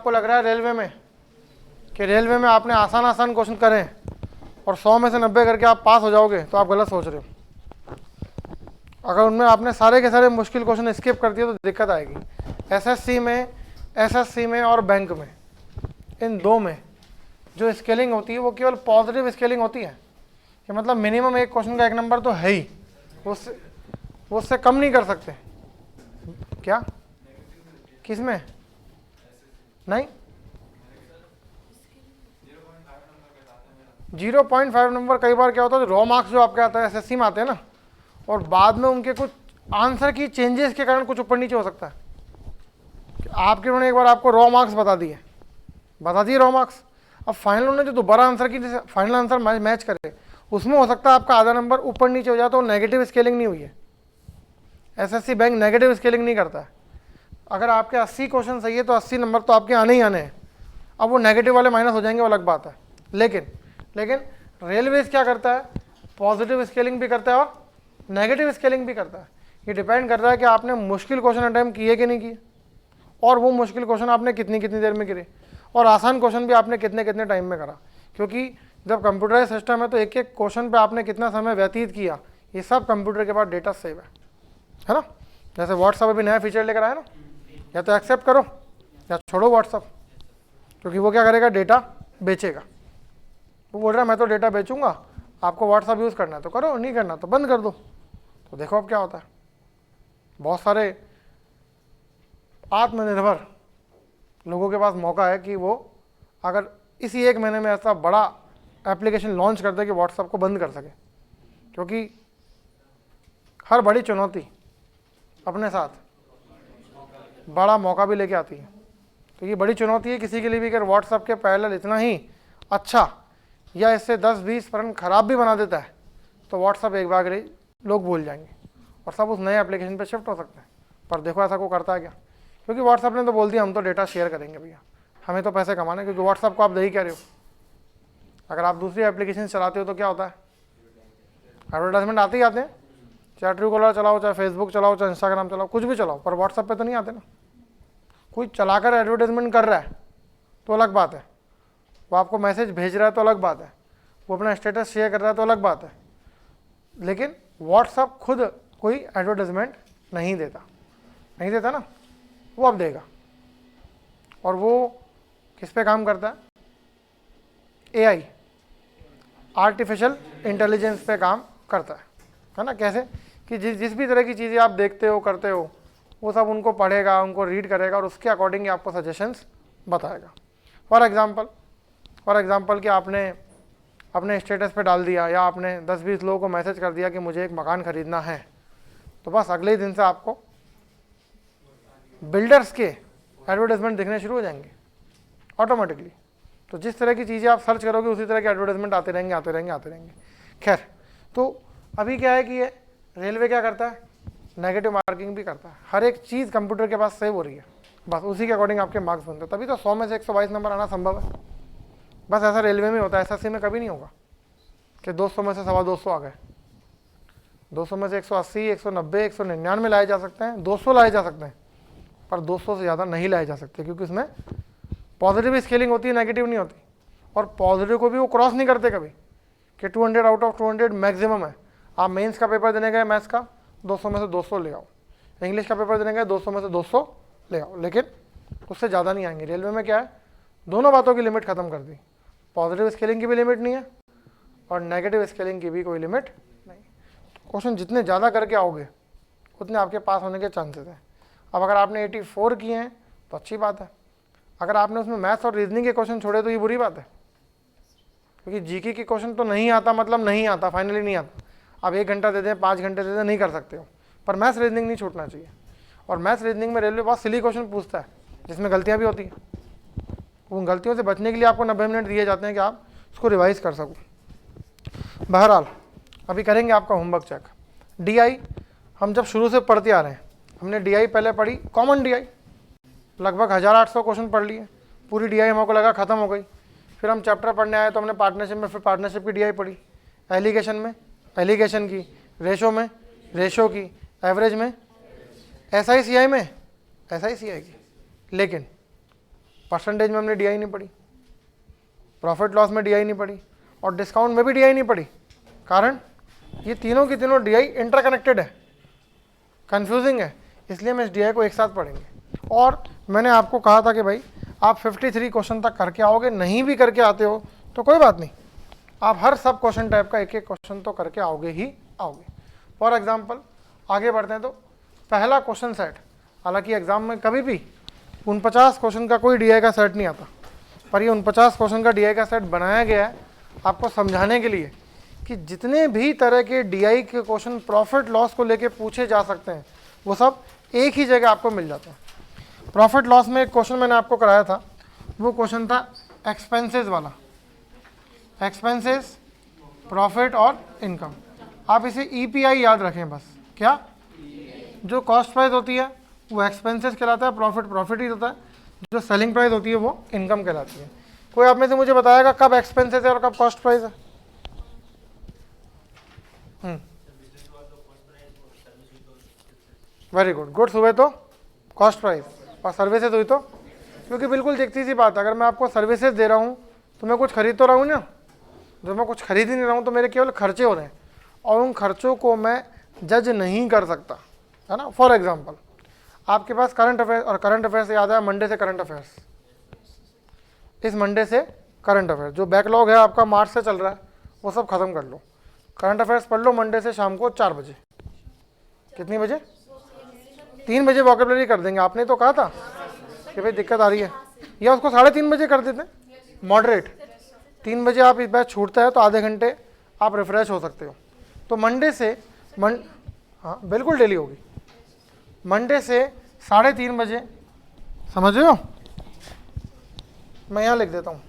आपको लग रहा है रेलवे में कि रेलवे में आपने आसान आसान क्वेश्चन करें और 100 में से 90 करके आप पास हो जाओगे, तो आप गलत सोच रहे हो। अगर उनमें आपने सारे के सारे मुश्किल क्वेश्चन स्किप कर दिए तो दिक्कत आएगी। एसएससी में और बैंक में, इन दो में जो स्केलिंग होती है वो केवल पॉजिटिव स्केलिंग होती है, कि मतलब मिनिमम एक क्वेश्चन का 1 नंबर तो है ही, वो उससे कम नहीं कर सकते। क्या किसमें? नहीं, 0.5 नंबर। कई बार क्या होता है, रॉ मार्क्स जो आपके आता है एसएससी में आते हैं ना, और बाद में उनके कुछ आंसर की चेंजेस के कारण कुछ ऊपर नीचे हो सकता है। आपके उन्होंने एक बार आपको रॉ मार्क्स बता दिए रॉ मार्क्स, अब फाइनल उन्होंने जो दोबारा आंसर की फाइनल आंसर मैच करे, उसमें हो सकता है आपका आधा नंबर ऊपर नीचे हो जाए, तो नेगेटिव स्केलिंग नहीं हुई है। एसएससी बैंक नेगेटिव स्केलिंग नहीं करता है। अगर आपके 80 क्वेश्चन सही है तो 80 नंबर तो आपके आने ही आने हैं। अब वो नेगेटिव वाले माइनस हो जाएंगे, वो अलग बात है। लेकिन रेलवेज क्या करता है, पॉजिटिव स्केलिंग भी करता है और नेगेटिव स्केलिंग भी करता है। ये डिपेंड कर रहा है कि आपने मुश्किल क्वेश्चन अटेम्प्ट किए कि नहीं किए, और वो मुश्किल क्वेश्चन आपने कितनी देर में करे, और आसान क्वेश्चन भी आपने कितने टाइम में करा। क्योंकि जब कंप्यूटराइज सिस्टम है तो एक एक क्वेश्चन पे आपने कितना समय व्यतीत किया, ये सब कंप्यूटर के पास डेटा सेव है ना। जैसे व्हाट्सअप अभी नया फीचर लेकर आया ना, या तो एक्सेप्ट करो या छोड़ो व्हाट्सअप, क्योंकि वो क्या करेगा, डेटा बेचेगा। वो बोल रहा है मैं तो डेटा बेचूंगा, आपको व्हाट्सअप यूज़ करना है तो करो, नहीं करना तो बंद कर दो। तो देखो अब क्या होता है। बहुत सारे आत्मनिर्भर लोगों के पास मौका है कि वो अगर इसी 1 महीने में ऐसा बड़ा एप्लीकेशन लॉन्च कर दे कि व्हाट्सएप को बंद कर सके। क्योंकि हर बड़ी चुनौती अपने साथ बड़ा मौका भी लेके आती है। तो ये बड़ी चुनौती है किसी के लिए भी, अगर व्हाट्सएप के पैरेलल इतना ही अच्छा या इससे 10-20% खराब भी बना देता है तो व्हाट्सएप एक बार लोग भूल जाएंगे और सब उस नए एप्लीकेशन पे शिफ्ट हो सकते हैं। पर देखो ऐसा को करता है क्या, क्योंकि व्हाट्सएप ने तो बोल दिया हम तो डेटा शेयर करेंगे भैया, हमें तो पैसे कमाने, क्योंकि व्हाट्सएप को आप दे ही कह रहे हो। अगर आप दूसरी एप्लीकेशन चलाते हो तो क्या होता है, एडवर्टाइजमेंट आते ही आते हैं। चाहे ट्रूकॉलर चलाओ, चाहे फेसबुक चलाओ, चाहे इंस्टाग्राम चलाओ, कुछ भी चलाओ, पर व्हाट्सएप पे तो नहीं आते ना। कोई चलाकर एडवर्टाइजमेंट कर रहा है तो अलग बात है, वो आपको मैसेज भेज रहा है तो अलग बात है, वो अपना स्टेटस शेयर कर रहा है तो अलग बात है। लेकिन व्हाट्सएप खुद कोई एडवर्टाइजमेंट नहीं देता ना, वो अब देगा। और वो किस पे काम करता है, एआई, आर्टिफिशियल इंटेलिजेंस पे काम करता है ना। कैसे कि जिस भी तरह की चीज़ें आप देखते हो करते हो, वो सब उनको पढ़ेगा, उनको रीड करेगा और उसके अकॉर्डिंग आपको सजेशंस बताएगा। फॉर एग्जांपल कि आपने अपने स्टेटस पे डाल दिया या आपने 10-20 लोगों को मैसेज कर दिया कि मुझे एक मकान खरीदना है, तो बस अगले ही दिन से आपको बिल्डर्स के एडवर्टाइजमेंट दिखने शुरू हो जाएंगे ऑटोमेटिकली। तो जिस तरह की चीज़ें आप सर्च करोगे उसी तरह के एडवर्टाइजमेंट आते रहेंगे। खैर, तो अभी क्या है कि ये रेलवे क्या करता है, नेगेटिव मार्किंग भी करता है। हर एक चीज़ कंप्यूटर के पास सेव हो रही है, बस उसी के अकॉर्डिंग आपके मार्क्स बनते हैं। तभी तो 100 में से 122 नंबर आना संभव है। बस ऐसा रेलवे में होता है, एसएससी में कभी नहीं होगा कि 200 में से 225 आ गए। 200 में से 180, 190, 199 लाए जा सकते हैं, 200 लाए जा सकते हैं, पर 200 से ज़्यादा नहीं लाए जा सकते, क्योंकि उसमें पॉजिटिव स्केलिंग होती है, नेगेटिव नहीं होती। और पॉजिटिव को भी वो क्रॉस नहीं करते कभी कि 200 आउट ऑफ 200 मैक्सिमम है। आप मेंस का पेपर देने गए मैथ्स का, 200 में से 200 ले आओ, इंग्लिश का पेपर देने गए 200 में से 200 ले आओ, लेकिन उससे ज़्यादा नहीं आएंगे। रेलवे में क्या है, दोनों बातों की लिमिट ख़त्म कर दी, पॉजिटिव स्केलिंग की भी लिमिट नहीं है और नेगेटिव स्केलिंग की भी कोई लिमिट नहीं। क्वेश्चन जितने ज़्यादा करके आओगे उतने आपके पास होने के चांसेस हैं। अब अगर आपने 84 किए हैं तो अच्छी बात है, अगर आपने उसमें मैथ्स और रीजनिंग के क्वेश्चन छोड़े तो ये बुरी बात है, क्योंकि जीके के क्वेश्चन तो नहीं आता मतलब नहीं आता, फाइनली नहीं आता। आप 1 घंटा दे दें, 5 घंटे दे दें, नहीं कर सकते हो, पर मैथ्स रीजनिंग नहीं छूटना चाहिए। और मैथ्स रीजनिंग में रेलवे बहुत सिली क्वेश्चन पूछता है जिसमें गलतियाँ भी होती हैं। उन गलतियों से बचने के लिए आपको 90 मिनट दिए जाते हैं कि आप उसको रिवाइज कर सको। बहरहाल अभी करेंगे आपका होमवर्क चेक। डीआई हम जब शुरू से पढ़ते आ रहे हैं, हमने डीआई पहले पढ़ी, कॉमन डीआई लगभग 1800 क्वेश्चन पढ़ लिए, पूरी डीआई हमको लगा ख़त्म हो गई। फिर हम चैप्टर पढ़ने आए तो हमने पार्टनरशिप में फिर पार्टनरशिप की डीआई पढ़ी, एलिगेशन में एलिगेशन की, रेशो में रेशो की, एवरेज में एसआईसीआई में एसआईसीआई की। लेकिन परसेंटेज में हमने डीआई नहीं पढ़ी, प्रॉफिट लॉस में डीआई नहीं पढ़ी, और डिस्काउंट में भी डीआई नहीं पढ़ी। कारण ये तीनों की तीनों डीआई इंटरकनेक्टेड है, कंफ्यूजिंग है, इसलिए हम इस डीआई को एक साथ पढ़ेंगे। और मैंने आपको कहा था कि भाई आप 53 क्वेश्चन तक करके आओगे, नहीं भी करके आते हो तो कोई बात नहीं, आप हर सब क्वेश्चन टाइप का एक एक क्वेश्चन तो करके आओगे ही आओगे। फॉर एग्जाम्पल आगे बढ़ते हैं तो पहला क्वेश्चन सेट, हालांकि एग्जाम में कभी भी 49 क्वेश्चन का कोई डीआई का सेट नहीं आता, पर ये 49 क्वेश्चन का डीआई का सेट बनाया गया है आपको समझाने के लिए कि जितने भी तरह के डीआई के क्वेश्चन प्रॉफिट लॉस को लेके पूछे जा सकते हैं वो सब एक ही जगह आपको मिल जाते हैं। प्रॉफिट लॉस में एक क्वेश्चन मैंने आपको कराया था, वो क्वेश्चन था एक्सपेंसेस वाला, एक्सपेंसेस, प्रॉफिट और इनकम। आप इसे ईपीआई याद रखें बस। क्या? जो कॉस्ट प्राइस होती है वो एक्सपेंसेस कहलाता है, प्रॉफिट ही होता है, जो सेलिंग प्राइस होती है वो इनकम कहलाती है। कोई आप में से मुझे बताएगा कब एक्सपेंसेस है और कब कॉस्ट प्राइस है? वेरी गुड, गुड्स हुए तो कॉस्ट प्राइस और सर्विसेज हुई तो, क्योंकि बिल्कुल देखती सी बात है, अगर मैं आपको सर्विसेज दे रहा हूँ तो मैं कुछ खरीद तो रहा हूँ ना, जब मैं कुछ खरीद ही नहीं रहा हूँ तो मेरे केवल खर्चे हो रहे हैं और उन खर्चों को मैं जज नहीं कर सकता, है ना। फॉर एग्जांपल आपके पास करंट अफेयर्स, और करंट अफेयर्स से याद है मंडे से करंट अफेयर्स, इस मंडे से करंट अफेयर्स जो बैकलॉग है आपका मार्च से चल रहा है वो सब खत्म कर लो, करंट अफेयर्स पढ़ लो मंडे से शाम को 4 बजे। कितनी बजे? 3 बजे वोकैबुलरी कर देंगे। आपने तो कहा था कि भाई दिक्कत आ रही है, या उसको 3:30 बजे कर देते हैं मॉडरेट। 3 बजे आप इस बैच छूटता है तो आधे घंटे आप रिफ्रेश हो सकते हो। तो मंडे से हाँ बिल्कुल डेली होगी, मंडे से 3:30 बजे, समझ रहे हो? मैं यहाँ लिख देता हूँ,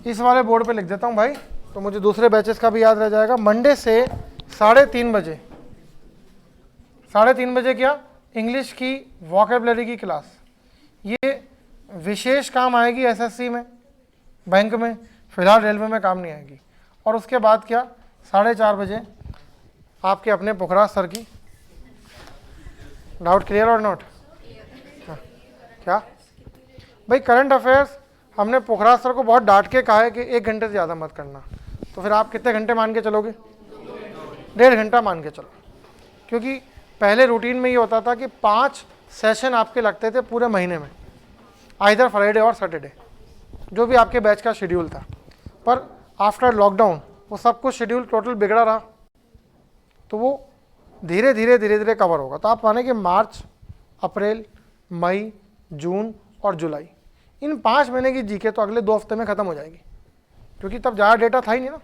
इस वाले बोर्ड पे लिख देता हूँ भाई, तो मुझे दूसरे बैचेस का भी याद रह जाएगा। मंडे से 3:30 बजे, 3:30 बजे क्या? इंग्लिश की वोकैबुलरी की क्लास। ये विशेष काम आएगी एसएससी में, बैंक में, फिलहाल रेलवे में काम नहीं आएगी। और उसके बाद क्या? 4:30 बजे आपके अपने पुखराज सर की। डाउट क्लियर और नॉट? क्या भाई, करंट अफेयर्स हमने पुखराज सर को बहुत डांट के कहा है कि 1 घंटे से ज़्यादा मत करना, तो फिर आप कितने घंटे मान के चलोगे? 1.5 घंटा मान के चलो, क्योंकि पहले रूटीन में ये होता था कि 5 सेशन आपके लगते थे पूरे महीने में, आइदर फ्राइडे और सैटरडे, जो भी आपके बैच का शेड्यूल था। पर आफ्टर लॉकडाउन वो सब कुछ शेड्यूल टोटल बिगड़ा रहा, तो वो धीरे धीरे कवर होगा। तो आप माने कि मार्च, अप्रैल, मई, जून और जुलाई, इन 5 महीने की जीके तो अगले 2 हफ्ते में ख़त्म हो जाएगी, क्योंकि तब ज़्यादा डेटा था ही नहीं ना,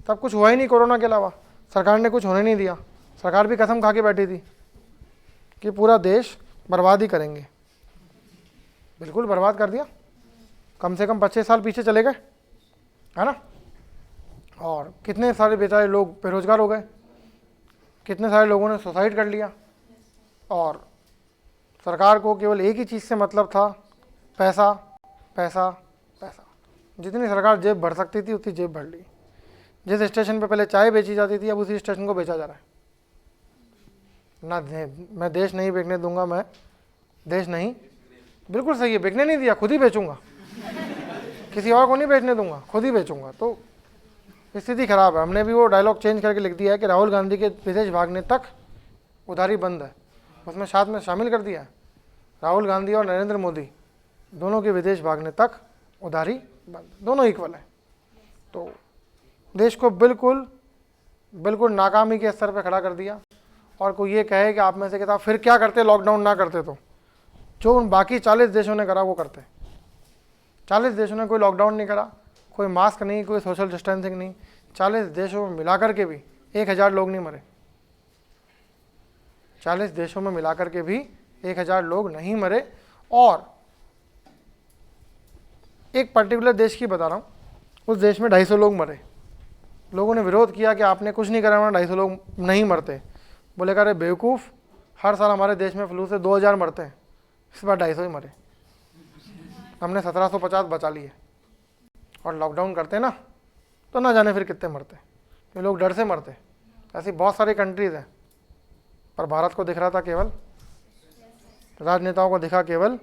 तब कुछ हुआ ही नहीं कोरोना के अलावा, सरकार ने कुछ होने नहीं दिया, सरकार भी कसम खा के बैठी थी कि पूरा देश बर्बाद ही करेंगे। बिल्कुल बर्बाद कर दिया, कम से कम 25 साल पीछे चले गए, है ना। और कितने सारे बेचारे लोग बेरोजगार हो गए, कितने सारे लोगों ने सुसाइड कर लिया, और सरकार को केवल एक ही चीज़ से मतलब था, पैसा पैसा पैसा। जितनी सरकार जेब भर सकती थी उतनी जेब भर ली। जिस स्टेशन पे पहले चाय बेची जाती थी अब उसी स्टेशन को बेचा जा रहा है ना। मैं देश नहीं बेचने दूंगा, मैं देश नहीं, बिल्कुल सही है, बेचने नहीं दिया, खुद ही बेचूंगा, किसी और को नहीं बेचने दूंगा, खुद ही बेचूंगा। तो स्थिति खराब है। हमने भी वो डायलॉग चेंज करके लिख दिया है कि राहुल गांधी के विदेश भागने तक उधारी बंद है, उसमें साथ में शामिल कर दिया है राहुल गांधी और नरेंद्र मोदी दोनों के विदेश भागने तक उधारी बंद, दोनों इक्वल है। तो देश को बिल्कुल बिल्कुल नाकामी के स्तर पर खड़ा कर दिया। और कोई ये कहे कि आप में से कहता फिर क्या करते लॉकडाउन ना करते, तो जो उन बाकी 40 देशों ने करा वो करते। 40 देशों ने कोई लॉकडाउन नहीं करा, कोई मास्क नहीं, कोई सोशल डिस्टेंसिंग नहीं, 40 देशों में मिलाकर के भी 1000 लोग नहीं मरे। 40 देशों में मिलाकर के भी 1000 लोग नहीं मरे। और एक पर्टिकुलर देश की बता रहा हूँ, उस देश में 250 लोग मरे। लोगों ने विरोध किया कि आपने कुछ नहीं करा, 250 लोग नहीं मरते। बोले अरे बेवकूफ़, हर साल हमारे देश में फ्लू से 2000 मरते हैं, इस बार 250 ही मरे। हमने 1750 बचा लिए। और लॉकडाउन करते ना तो ना जाने फिर कितने मरते, ये लोग डर से मरते। ऐसी बहुत सारी कंट्रीज़ हैं, पर भारत को दिख रहा था केवल राजनेताओं को दिखा केवल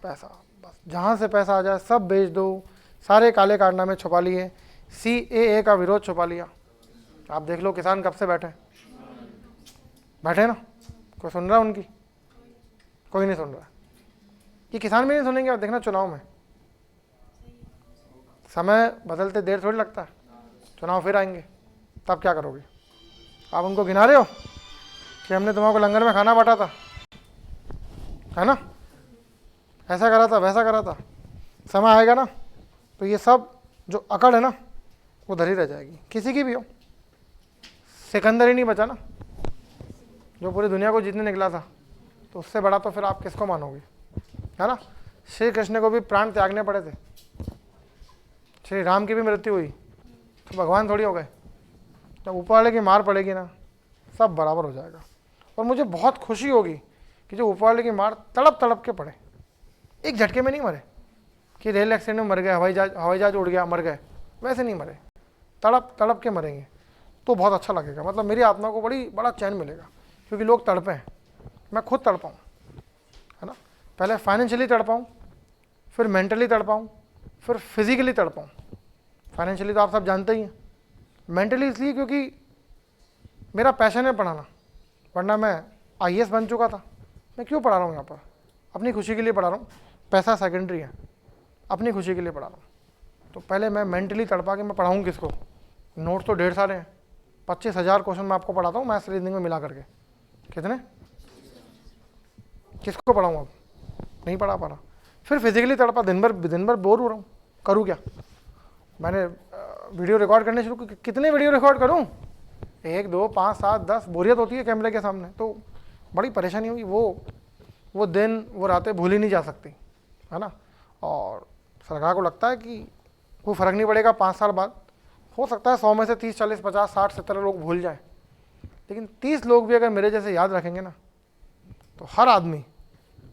पैसा, बस जहाँ से पैसा आ जाए सब बेच दो, सारे काले कारनामे छुपा लिए, CAA का विरोध छुपा लिया। आप देख लो किसान कब से बैठे ना, कोई सुन रहा है उनकी? कोई नहीं सुन रहा। ये किसान भी नहीं सुनेंगे। आप देखना चुनाव में समय बदलते देर थोड़ी लगता है, चुनाव फिर आएंगे, तब क्या करोगे? आप उनको गिना रहे हो कि हमने तुम्हारे लंगर में खाना बांटा था, है ना, ऐसा करा था, वैसा करा था। समय आएगा ना तो ये सब जो अकड़ है ना वो धरी रह जाएगी, किसी की भी हो। सिकंदर ही नहीं बचा ना, जो पूरी दुनिया को जीतने निकला था, तो उससे बड़ा तो फिर आप किसको मानोगे, है ना। श्री कृष्ण को भी प्राण त्यागने पड़े थे, श्री राम की भी मृत्यु हुई, तो भगवान थोड़ी हो गए। जब ऊपर वाले की मार पड़ेगी ना, सब बराबर हो जाएगा। और मुझे बहुत खुशी होगी कि जो ऊपर वाले की मार तड़प तड़प के पड़े, एक झटके में नहीं मरे कि रेल एक्सीडेंट में मर गए, हवाई जहाज उड़ गया मर गए, वैसे नहीं मरे, तड़प तड़प के मरेंगे, तो बहुत अच्छा लगेगा। मतलब मेरी आत्मा को बड़ा चैन मिलेगा, क्योंकि लोग तड़पे हैं, मैं खुद तड़पाऊँ, है ना। पहले फाइनेंशियली तड़पाऊँ, फिर मेंटली तड़पाऊँ, फिर फिजिकली तड़पाऊँ। फाइनेंशियली तो आप सब जानते ही हैं, मेंटली इसलिए क्योंकि मेरा पैशन है पढ़ाना, वरना मैं IAS बन चुका था। मैं क्यों पढ़ा रहा हूँ यहाँ पर? अपनी खुशी के लिए पढ़ा रहा हूँ, पैसा सेकेंडरी है, अपनी खुशी के लिए पढ़ा रहा हूँ। तो पहले मैं मेंटली तड़पा के मैं पढ़ाऊँ किसको? नोट्स तो ढेर सारे हैं, 25,000 क्वेश्चन मैं आपको पढ़ाता हूँ मैथ्स रीजनिंग में मिला करके। कितने? किसको पढ़ाऊँ? अब नहीं पढ़ा पा रहा। फिर फिजिकली तड़पा, दिन भर बोर हो रहा हूँ, करूँ क्या? मैंने वीडियो रिकॉर्ड करने शुरू, कितने वीडियो रिकॉर्ड करूँ? 1, 2, 5, 7, 10, बोरियत होती है कैमरे के सामने, तो बड़ी परेशानी हुई। वो दिन वो रातें भूल ही नहीं जा सकती, है ना। और सरकार को लगता है कि कोई फ़र्क नहीं पड़ेगा, 5 साल बाद हो सकता है 100 में से 30, 40, 50, 60, 70 लोग भूल जाए, लेकिन 30 लोग भी अगर मेरे जैसे याद रखेंगे ना, तो हर आदमी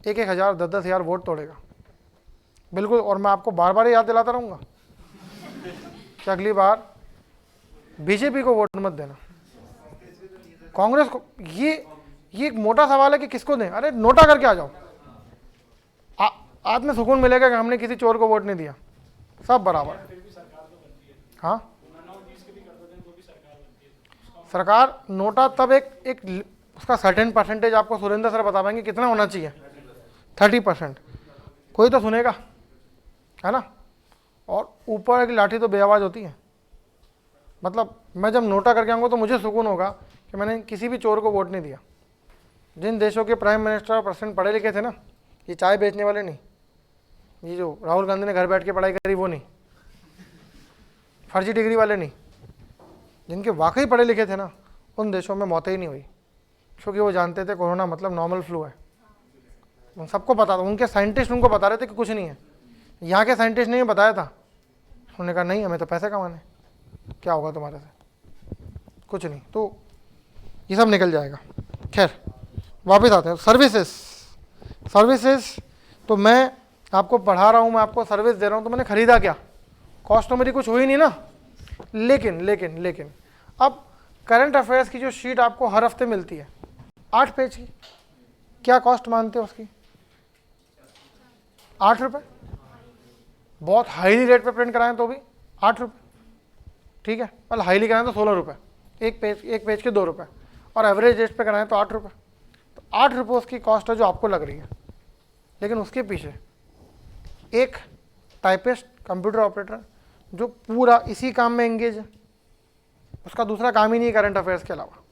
1,000, 10,000 वोट तोड़ेगा, बिल्कुल। और मैं आपको बार बार याद दिलाता रहूँगा कि अगली बार बीजेपी को वोट मत देना, कांग्रेस को। ये एक मोटा सवाल है कि किसको दें। अरे नोटा करके आ जाओ, आत्म सुकून मिलेगा कि हमने किसी चोर को वोट नहीं दिया, सब बराबर। हाँ, सरकार नोटा तब एक उसका सर्टेन परसेंटेज आपको सुरेंद्र सर बता पाएंगे कितना होना चाहिए, 30%। कोई तो सुनेगा, है ना। और ऊपर की लाठी तो बेआवाज होती है। मतलब मैं जब नोटा करके आऊँगा तो मुझे सुकून होगा कि मैंने किसी भी चोर को वोट नहीं दिया। जिन देशों के प्राइम मिनिस्टर और प्रेसिडेंट पढ़े लिखे थे ना, ये चाय बेचने वाले नहीं, ये जो राहुल गांधी ने घर बैठ के पढ़ाई करी वो नहीं, फर्जी डिग्री वाले नहीं, जिनके वाकई पढ़े लिखे थे ना, उन देशों में मौतें ही नहीं हुई, क्योंकि वो जानते थे कोरोना मतलब नॉर्मल फ्लू है। उन सबको पता था, उनके साइंटिस्ट उनको बता रहे थे कि कुछ नहीं है। यहाँ के साइंटिस्ट ने बताया था, उन्होंने कहा नहीं, हमें तो पैसे कमाने, क्या होगा तुम्हारे से, कुछ नहीं। तो ये सब निकल जाएगा। खैर वापस आते हैं। सर्विसेज तो मैं आपको पढ़ा रहा हूँ, मैं आपको सर्विस दे रहा हूँ, तो मैंने खरीदा क्या? कॉस्ट तो मेरी कुछ हुई नहीं ना। लेकिन अब करंट अफेयर्स की जो शीट आपको हर हफ्ते मिलती है 8 पेज की, क्या कॉस्ट मानते हो उसकी? 8 रुपये। बहुत हाईली रेट पे प्रिंट कराएं तो भी 8 रुपये, ठीक है। मतलब हाईली कराएं तो 16 रुपये, एक पेज के 2 रुपये, और एवरेज रेट पे कराएं तो 8 रुपये। तो 8 रुपये उसकी कॉस्ट है जो आपको लग रही है, लेकिन उसके पीछे एक टाइपिस्ट, कंप्यूटर ऑपरेटर जो पूरा इसी काम में एंगेज है, उसका दूसरा काम ही नहीं है करंट अफेयर्स के अलावा।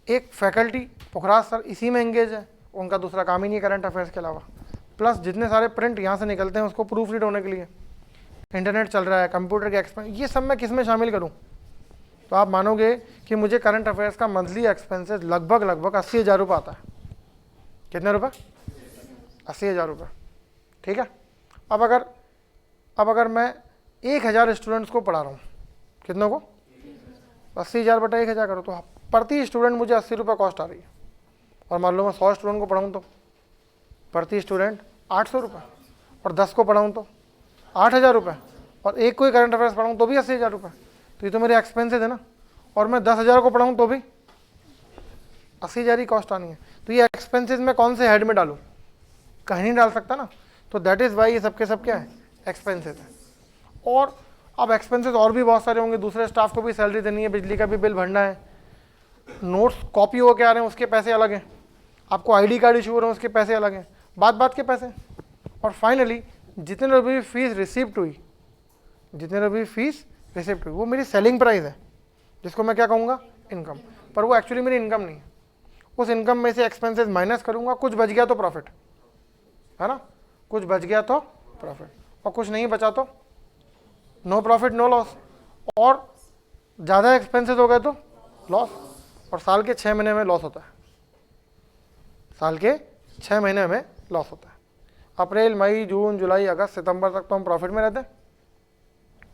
एक फैकल्टी पुखराज सर इसी में एंगेज है, उनका दूसरा काम ही नहीं है करंट अफेयर्स के अलावा। प्लस जितने सारे प्रिंट यहाँ से निकलते हैं उसको प्रूफ रीड होने के लिए इंटरनेट चल रहा है, कंप्यूटर के एक्सपेंस, ये सब मैं किस में शामिल करूँ? तो आप मानोगे कि मुझे करंट अफेयर्स का मंथली एक्सपेंसेस लगभग 80,000 रुपये आता है। कितने रुपये? 80,000 रुपये, ठीक है। अब अगर मैं 1,000 स्टूडेंट्स को पढ़ा रहा हूँ, कितनों को? 80,000 बटा 1,000 करो तो प्रति स्टूडेंट मुझे 80 रुपये कॉस्ट आ रही है। और मान लो मैं 100 स्टूडेंट को पढ़ाऊँ तो प्रति स्टूडेंट 800 रुपये, और 10 को पढ़ाऊँ तो 8,000 रुपये, और एक कोई करंट अफेयर्स पढ़ाऊँ तो भी 80,000 रुपये। तो ये तो मेरे एक्सपेंसेस है ना। और मैं 10,000 को पढ़ाऊँ तो भी 80,000 ही कॉस्ट आनी है। तो ये एक्सपेंसेस मैं कौन से हेड में डालूँ, कहीं नहीं डाल सकता ना, तो दैट इज़ वाई ये सबके सब क्या है, एक्सपेंसेस है। और अब एक्सपेंसेस और भी बहुत सारे होंगे, दूसरे स्टाफ को भी सैलरी देनी है, बिजली का भी बिल भरना है, नोट्स कॉपी हो के आ रहे हैं उसके पैसे अलग हैं, आपको आईडी कार्ड इशू हो रहे हैं उसके पैसे अलग हैं, बात के पैसे। और फाइनली जितने भी फीस रिसिप्ट हुई, वो मेरी सेलिंग प्राइस है, जिसको मैं क्या कहूँगा, इनकम, पर वो एक्चुअली मेरी इनकम नहीं है। उस इनकम में से एक्सपेंसेस माइनस करूँगा, कुछ बच गया तो प्रॉफिट है ना, कुछ बच गया तो प्रॉफिट, और कुछ नहीं बचा तो नो प्रॉफिट नो लॉस, और ज़्यादा एक्सपेंसेस हो गए तो लॉस। और साल के 6 महीने में लॉस होता है, साल के 6 महीने में लॉस होता है। अप्रैल मई जून जुलाई अगस्त सितंबर तक तो हम प्रॉफिट में रहते हैं,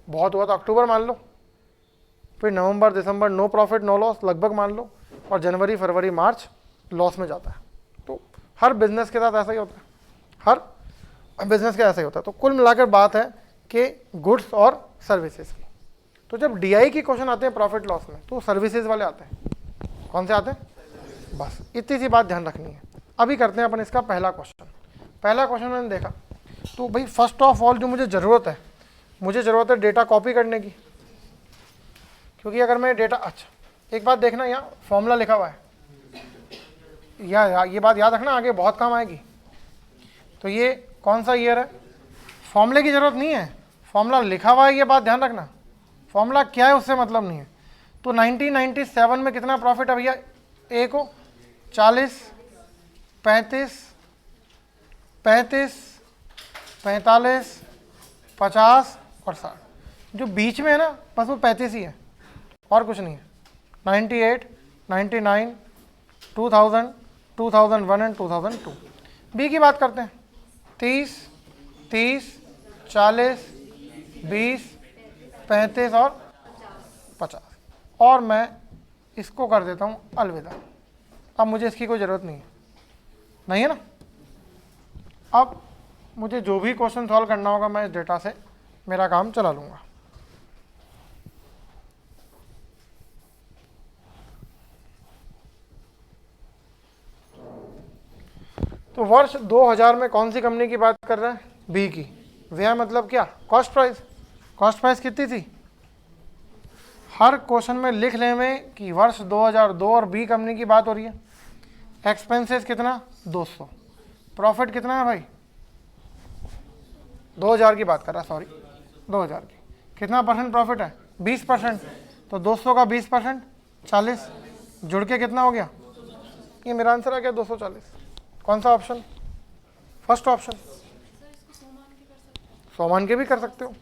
बहुत हुआ तो अक्टूबर मान लो, फिर नवंबर दिसंबर नो प्रॉफिट नो लॉस लगभग मान लो, और जनवरी फरवरी मार्च लॉस में जाता है। तो हर बिजनेस के साथ ऐसा ही होता है, हर बिजनेस का ऐसा ही होता है। तो कुल मिलाकर बात है कि गुड्स और सर्विसेज की। तो जब डीआई के क्वेश्चन आते हैं प्रॉफिट लॉस में, तो सर्विसेज वाले आते हैं। कौन से आते हैं, बस इतनी सी बात ध्यान रखनी है। अभी करते हैं अपन इसका पहला क्वेश्चन। पहला क्वेश्चन मैंने देखा, तो भाई फर्स्ट ऑफ ऑल जो मुझे ज़रूरत है डेटा कॉपी करने की, क्योंकि अगर मैं डेटा, अच्छा एक बात देखना, यहाँ फॉर्मूला लिखा हुआ है, ये बात याद रखना, आगे बहुत काम आएगी। तो ये कौन सा ईयर है, फॉर्मूले की ज़रूरत नहीं है, फॉर्मूला लिखा हुआ है, ये बात ध्यान रखना, फॉर्मूला क्या है उससे मतलब नहीं है। तो 1997 में कितना प्रॉफिट है भैया, ए को 40, 35, 45, 50 और 60, जो बीच में है ना बस वो 35 ही है और कुछ नहीं है। 98, 99, 2000, 2001 एंड 2002। बी की बात करते हैं, 30, 40, 20, 35 और 50, और मैं इसको कर देता हूँ अलविदा। अब मुझे इसकी कोई ज़रूरत नहीं है ना। अब मुझे जो भी क्वेश्चन सॉल्व करना होगा मैं इस डेटा से मेरा काम चला लूँगा। तो वर्ष 2000 में कौन सी कंपनी की बात कर रहे हैं, बी की। व्यय मतलब क्या, कॉस्ट प्राइस कितनी थी। हर क्वेश्चन में लिख ले में कि वर्ष 2002 और बी कंपनी की बात हो रही है। एक्सपेंसेस कितना, 200, प्रॉफिट कितना है भाई, 2000 की बात कर रहा, सॉरी 2000 की, कितना परसेंट प्रॉफिट है, 20%, तो 200 का 20% 40, जुड़ के कितना हो गया, ये मेरा आंसर आ गया 240। कौन सा ऑप्शन, फर्स्ट ऑप्शन। 100 मान के भी कर सकते हो,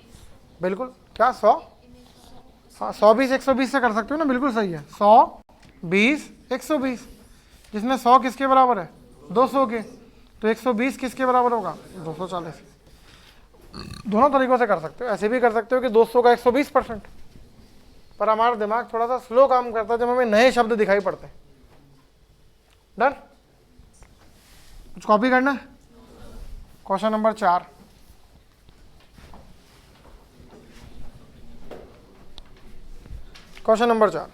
बिल्कुल, क्या 100, हाँ 120 120 से कर सकते हो ना, बिल्कुल सही है। 100, 20, 120, जिसमें 100 किसके बराबर है, 200 के, तो 120 किसके बराबर होगा, 240। दोनों तरीकों से कर सकते हो, ऐसे भी कर सकते हो कि 200 का 120%, पर हमारा दिमाग थोड़ा सा स्लो काम करता है जब हमें नए शब्द दिखाई पड़ते हैं। डन, कुछ कॉपी करना है। क्वेश्चन नंबर 4, क्वेश्चन नंबर 4,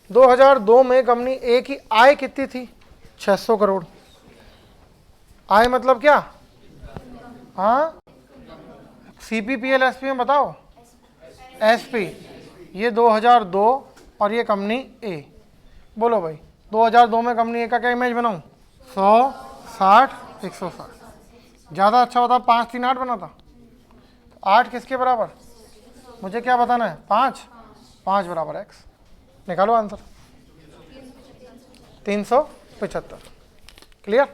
2002 में कंपनी ए की आय कितनी थी, 600 करोड़। आय मतलब क्या, हाँ सीपीपीएल एसपी में बताओ, एसपी, ये 2002 और ये कंपनी ए। बोलो भाई 2002 में कंपनी ए का क्या इमेज बनाऊं, 100, 60, 160, ज़्यादा अच्छा होता 5, 3, 8 बनाता। 8 किसके बराबर, मुझे क्या बताना है, 5 बराबर x, निकालो आंसर, 375। क्लियर।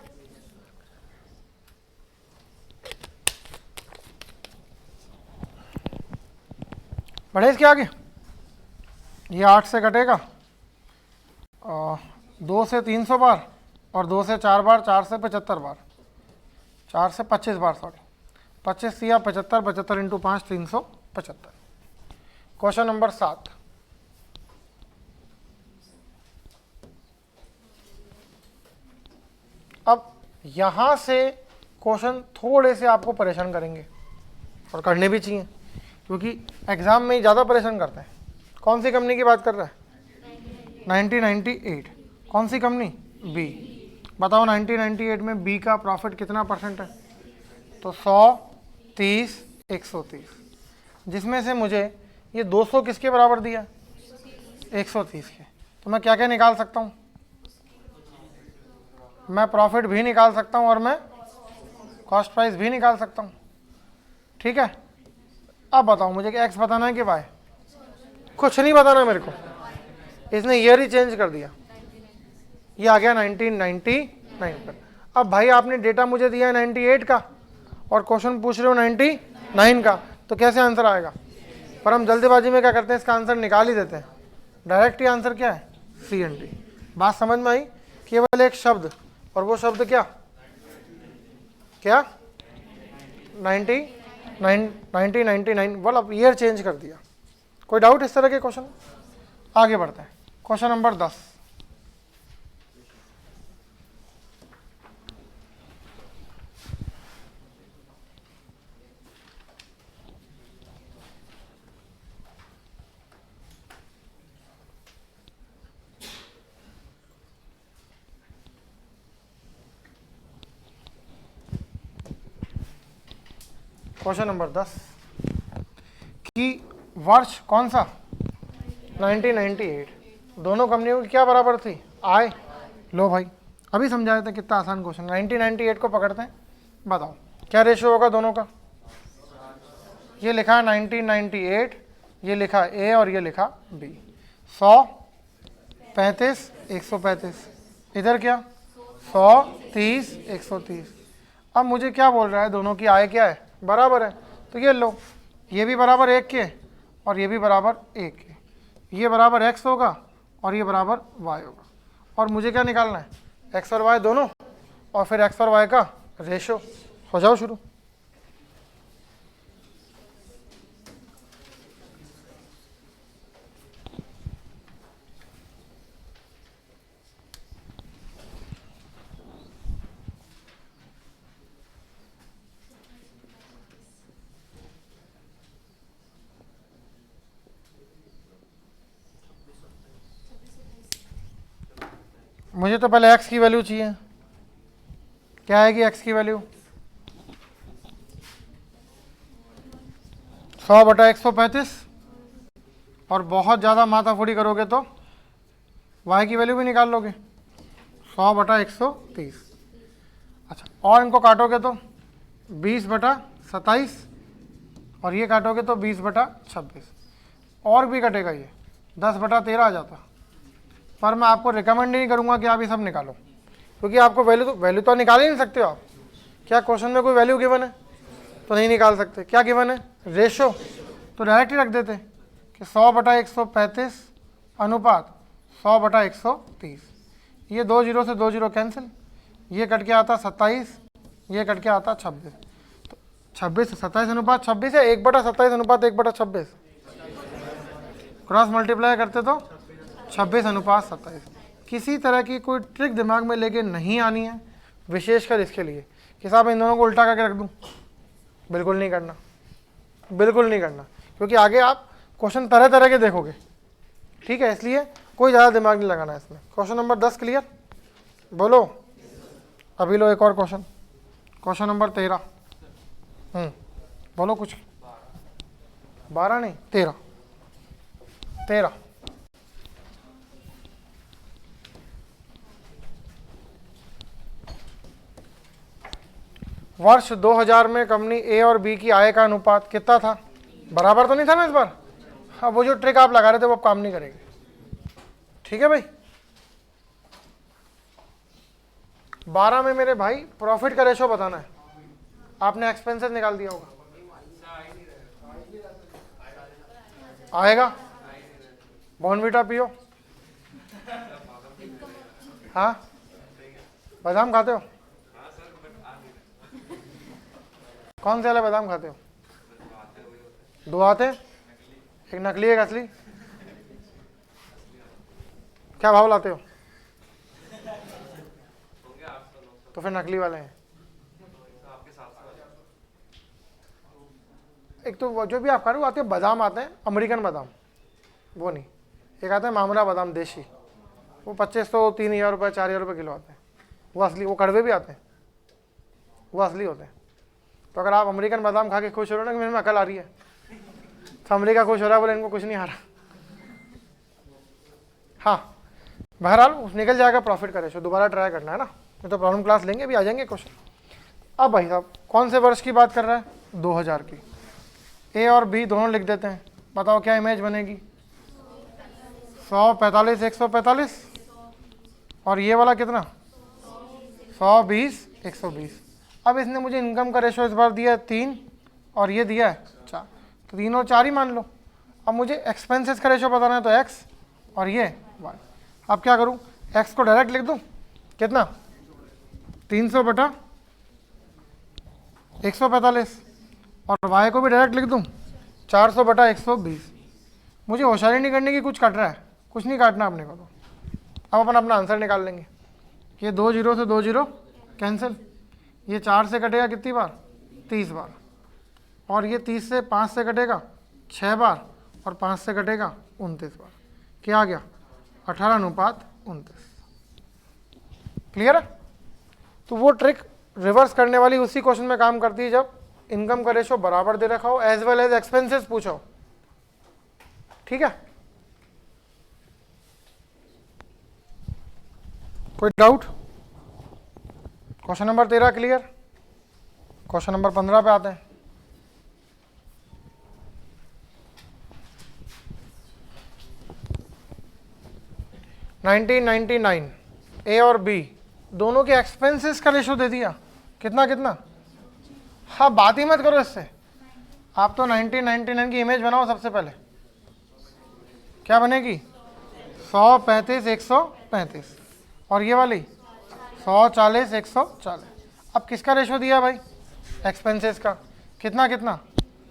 बढ़े इसके आगे, ये 8 से कटेगा, 2 से 300 बार, और 2 से 4 बार, 4 से 75 बार, 4 से 25 बार, सॉरी 25 या 75, 75 इंटू 5, 375। क्वेश्चन नंबर 7, अब यहाँ से क्वेश्चन थोड़े से आपको परेशान करेंगे, और करने भी चाहिए, क्योंकि एग्ज़ाम में ही ज़्यादा परेशान करते हैं। कौन सी कंपनी की बात कर रहा है, 1998, कौन सी कंपनी, बी। बताओ 1998 में बी का प्रॉफिट कितना परसेंट है? तो 100, 30, 130, जिसमें से मुझे ये 200 किसके बराबर दिया? 130 के। तो मैं क्या क्या निकाल सकता हूँ? मैं प्रॉफिट भी निकाल सकता हूँ और मैं कॉस्ट प्राइस भी निकाल सकता हूँ। ठीक है, अब बताओ मुझे कि एक्स बताना है कि वाई? कुछ नहीं बताना मेरे को, इसने ईयर ही चेंज कर दिया, ये आ गया 1999 पर। अब भाई आपने डेटा मुझे दिया है 98 का और क्वेश्चन पूछ रहे हो 99 का, तो कैसे आंसर आएगा? पर हम जल्दीबाजी में क्या करते हैं, इसका आंसर निकाल ही देते हैं। डायरेक्ट ही आंसर क्या है? सी एंड डी। बात समझ में आई? केवल एक शब्द, और वो शब्द क्या क्या 1999, बोल अब ईयर चेंज कर दिया। कोई डाउट इस तरह के क्वेश्चन? आगे बढ़ते हैं, क्वेश्चन नंबर 10। क्वेश्चन नंबर 10 कि वर्ष कौन सा? 1998। दोनों कंपनियों की क्या बराबर थी? आय। लो भाई अभी समझा देते हैं, कितना आसान क्वेश्चन। 1998 को पकड़ते हैं, बताओ क्या रेशियो होगा दोनों का? ये लिखा है 1998, ये लिखा ए और ये लिखा बी। 100, 35, 135, इधर क्या 100, 30, 130। अब मुझे क्या बोल रहा है, दोनों की आय क्या है? बराबर है। तो ये लो, ये भी बराबर 1 के और ये भी बराबर 1 के, ये बराबर x होगा और ये बराबर y होगा। और मुझे क्या निकालना है? x और y दोनों, और फिर x और y का रेशो। हो जाओ शुरू। मुझे तो पहले x की वैल्यू चाहिए। क्या आएगी x की वैल्यू? 100/135, और बहुत ज़्यादा माथाफोड़ी करोगे तो y की वैल्यू भी निकाल लोगे, 100/130। अच्छा, और इनको काटोगे तो 20/27, और ये काटोगे तो 20/26, और भी कटेगा ये 10/13 आ जाता। पर मैं आपको रिकमेंड नहीं करूंगा कि आप ये सब निकालो, क्योंकि आपको वैल्यू तो निकाल ही नहीं सकते हो आप। क्या क्वेश्चन में कोई वैल्यू गिवन है? तो नहीं निकाल सकते। क्या गिवन है? रेशो। तो डायरेक्ट ही रख देते कि 100/135 अनुपात 100/130। ये 2 जीरो से 2 जीरो कैंसिल, ये कट के आता 27, ये कट के आता 26। तो 26 से 27 अनुपात 26 है, 1/27 अनुपात 1/26, क्रॉस मल्टीप्लाई करते तो 26/27। किसी तरह की कोई ट्रिक दिमाग में लेके नहीं आनी है, विशेषकर इसके लिए कि साहब इन दोनों को उल्टा करके रख दूं। बिल्कुल नहीं करना, बिल्कुल नहीं करना, क्योंकि आगे आप क्वेश्चन तरह तरह के देखोगे। ठीक है, इसलिए कोई ज़्यादा दिमाग नहीं लगाना इसमें। Question number 10 clear? बोलो। अभी लो एक और क्वेश्चन, क्वेश्चन नंबर 13। बोलो कुछ। 12 नहीं, 13। वर्ष 2000 में कंपनी ए और बी की आय का अनुपात कितना था? बराबर तो नहीं था ना इस बार? हाँ, वो जो ट्रिक आप लगा रहे थे वो अब काम नहीं करेगी। ठीक है भाई। 12 में मेरे भाई प्रॉफिट का रेशो बताना है। आपने एक्सपेंसेस निकाल दिया होगा, आएगा? बॉर्नवीटा पियो। हाँ, बादाम खाते हो? कौन से वाले बादाम खाते हो? 2 आते, एक नकली एक असली। क्या भाव लाते हो? तो फिर नकली वाले हैं। एक तो जो भी आप खा रहे हो आते हैं बादाम, आते हैं अमेरिकन बादाम, वो नहीं। एक आता है मामरा बादाम देशी, वो 2500, 3000 रुपये, 4000 रुपये किलो आते हैं। वो असली, वो कड़वे भी आते हैं, वो असली होते हैं। तो अगर आप अमेरिकन बादाम खा के खुश हो रहे हो ना कि मेरे में अकल आ रही है, तो अमेरिका खुश हो रहा है, बोले इनको कुछ नहीं आ रहा। हाँ, बहरहाल निकल जाएगा प्रॉफिट का रेशो, दोबारा ट्राई करना है ना, नहीं तो प्रॉब्लम क्लास लेंगे, अभी आ जाएंगे क्वेश्चन। अब भाई साहब कौन से वर्ष की बात कर रहा है? 2000 की। ए और बी दोनों लिख देते हैं, बताओ क्या इमेज बनेगी? 145 145, और ये वाला कितना? 120 120। अब इसने मुझे इनकम का रेशो इस बार दिया है 3 और ये दिया है 4, तो 3 और 4 ही मान लो। अब मुझे एक्सपेंसेस का रेशो बताना है, तो x और ये y। अब क्या करूं? x को डायरेक्ट लिख दूं, कितना? 300 बटा 145, और y को भी डायरेक्ट लिख दूं 400 बटा 120। मुझे होशियारी नहीं करने की, कुछ कट रहा है, कुछ नहीं काटना अपने को। तो अब अपन अपना आंसर निकाल लेंगे। ये 2 0 से 2 0 कैंसिल, ये 4 से कटेगा कितनी बार? 30 बार, और ये 30 से 5 से कटेगा 6 बार, और 5 से कटेगा 29 बार। क्या आ गया? 18:29। क्लियर है? तो वो ट्रिक रिवर्स करने वाली उसी क्वेश्चन में काम करती है जब इनकम का रेशो बराबर दे रखा हो एज वेल एज एक्सपेंसेस पूछा हो। ठीक है, कोई doubt? Question number 13 clear. Question number 15 पे आते हैं। $19.99 ए और बी दोनों के एक्सपेंसेस का रेशो दे दिया, कितना कितना? हाँ, बात ही मत करो इससे, आप तो 1999 की इमेज बनाओ सबसे पहले। क्या बनेगी? 135 135, और ये वाली 140 140। अब किसका रेशो दिया भाई? एक्सपेंसेस का। कितना कितना?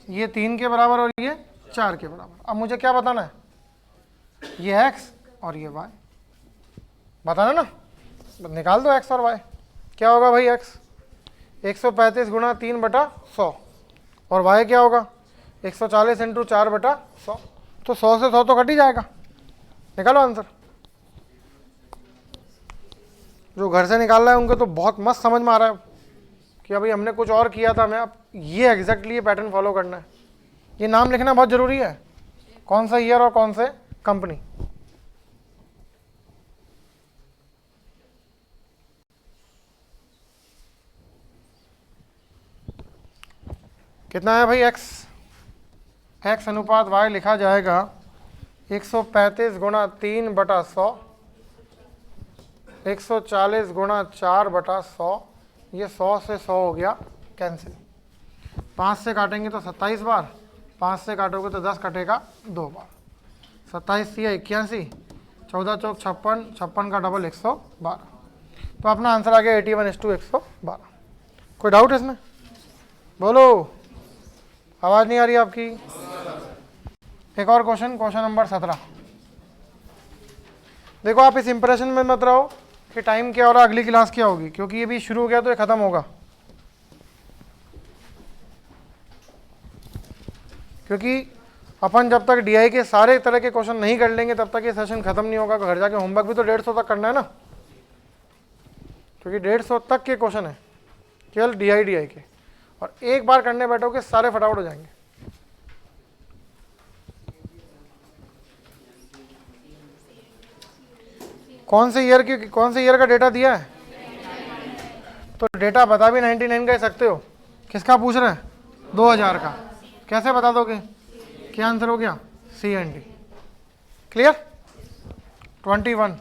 ये 3 के बराबर और ये 4 के बराबर। अब मुझे क्या बताना है? ये x और ये y बताना ना, निकाल दो x और y। क्या होगा भाई? x 135 गुणा 3 बटा 100, और y क्या होगा? 140 इंटू 4 बटा 100। तो 100 से 100 तो कट ही जाएगा, निकालो आंसर। जो घर से निकाल रहा है उनको तो बहुत मस्त समझ में आ रहा है कि अभी हमने कुछ और किया था, हमें अब ये एग्जैक्टली ये पैटर्न फॉलो करना है। ये नाम लिखना बहुत ज़रूरी है, कौन सा ईयर और कौन से कंपनी। कितना है भाई? x अनुपात y लिखा जाएगा 135 गुणा 3 बटा 100, 140 गुणा 4 बटा 100। ये 100 से 100 हो गया कैंसिल। 5 से काटेंगे तो 27 बार, 5 से काटोगे तो 10 कटेगा 2 बार। 27 या 81, 14 चौक 56, 56 का डबल 112। तो अपना आंसर आ गया 81:112। कोई डाउट इसमें? बोलो, आवाज़ नहीं आ रही आपकी। एक और क्वेश्चन, क्वेश्चन नंबर 17। देखो आप इस इंप्रेशन में मत रहो कि टाइम क्या हो रहा, अगली क्लास क्या होगी, क्योंकि ये भी शुरू हो गया तो ये खत्म होगा। क्योंकि अपन जब तक डीआई के सारे तरह के क्वेश्चन नहीं कर लेंगे तब तक ये सेशन खत्म नहीं होगा। घर जाके होमवर्क भी तो 150 तक करना है ना, क्योंकि 150 तक के क्वेश्चन है केवल डीआई के, और एक बार करने बैठोगे सारे फटाफट हो जाएंगे। कौन से ईयर का डेटा दिया है? तो डेटा बता भी 99 का ही सकते हो। किसका पूछ रहे हैं? 2000 का। कैसे बता दोगे? क्या आंसर हो गया? सी एंड डी। क्लियर? 21।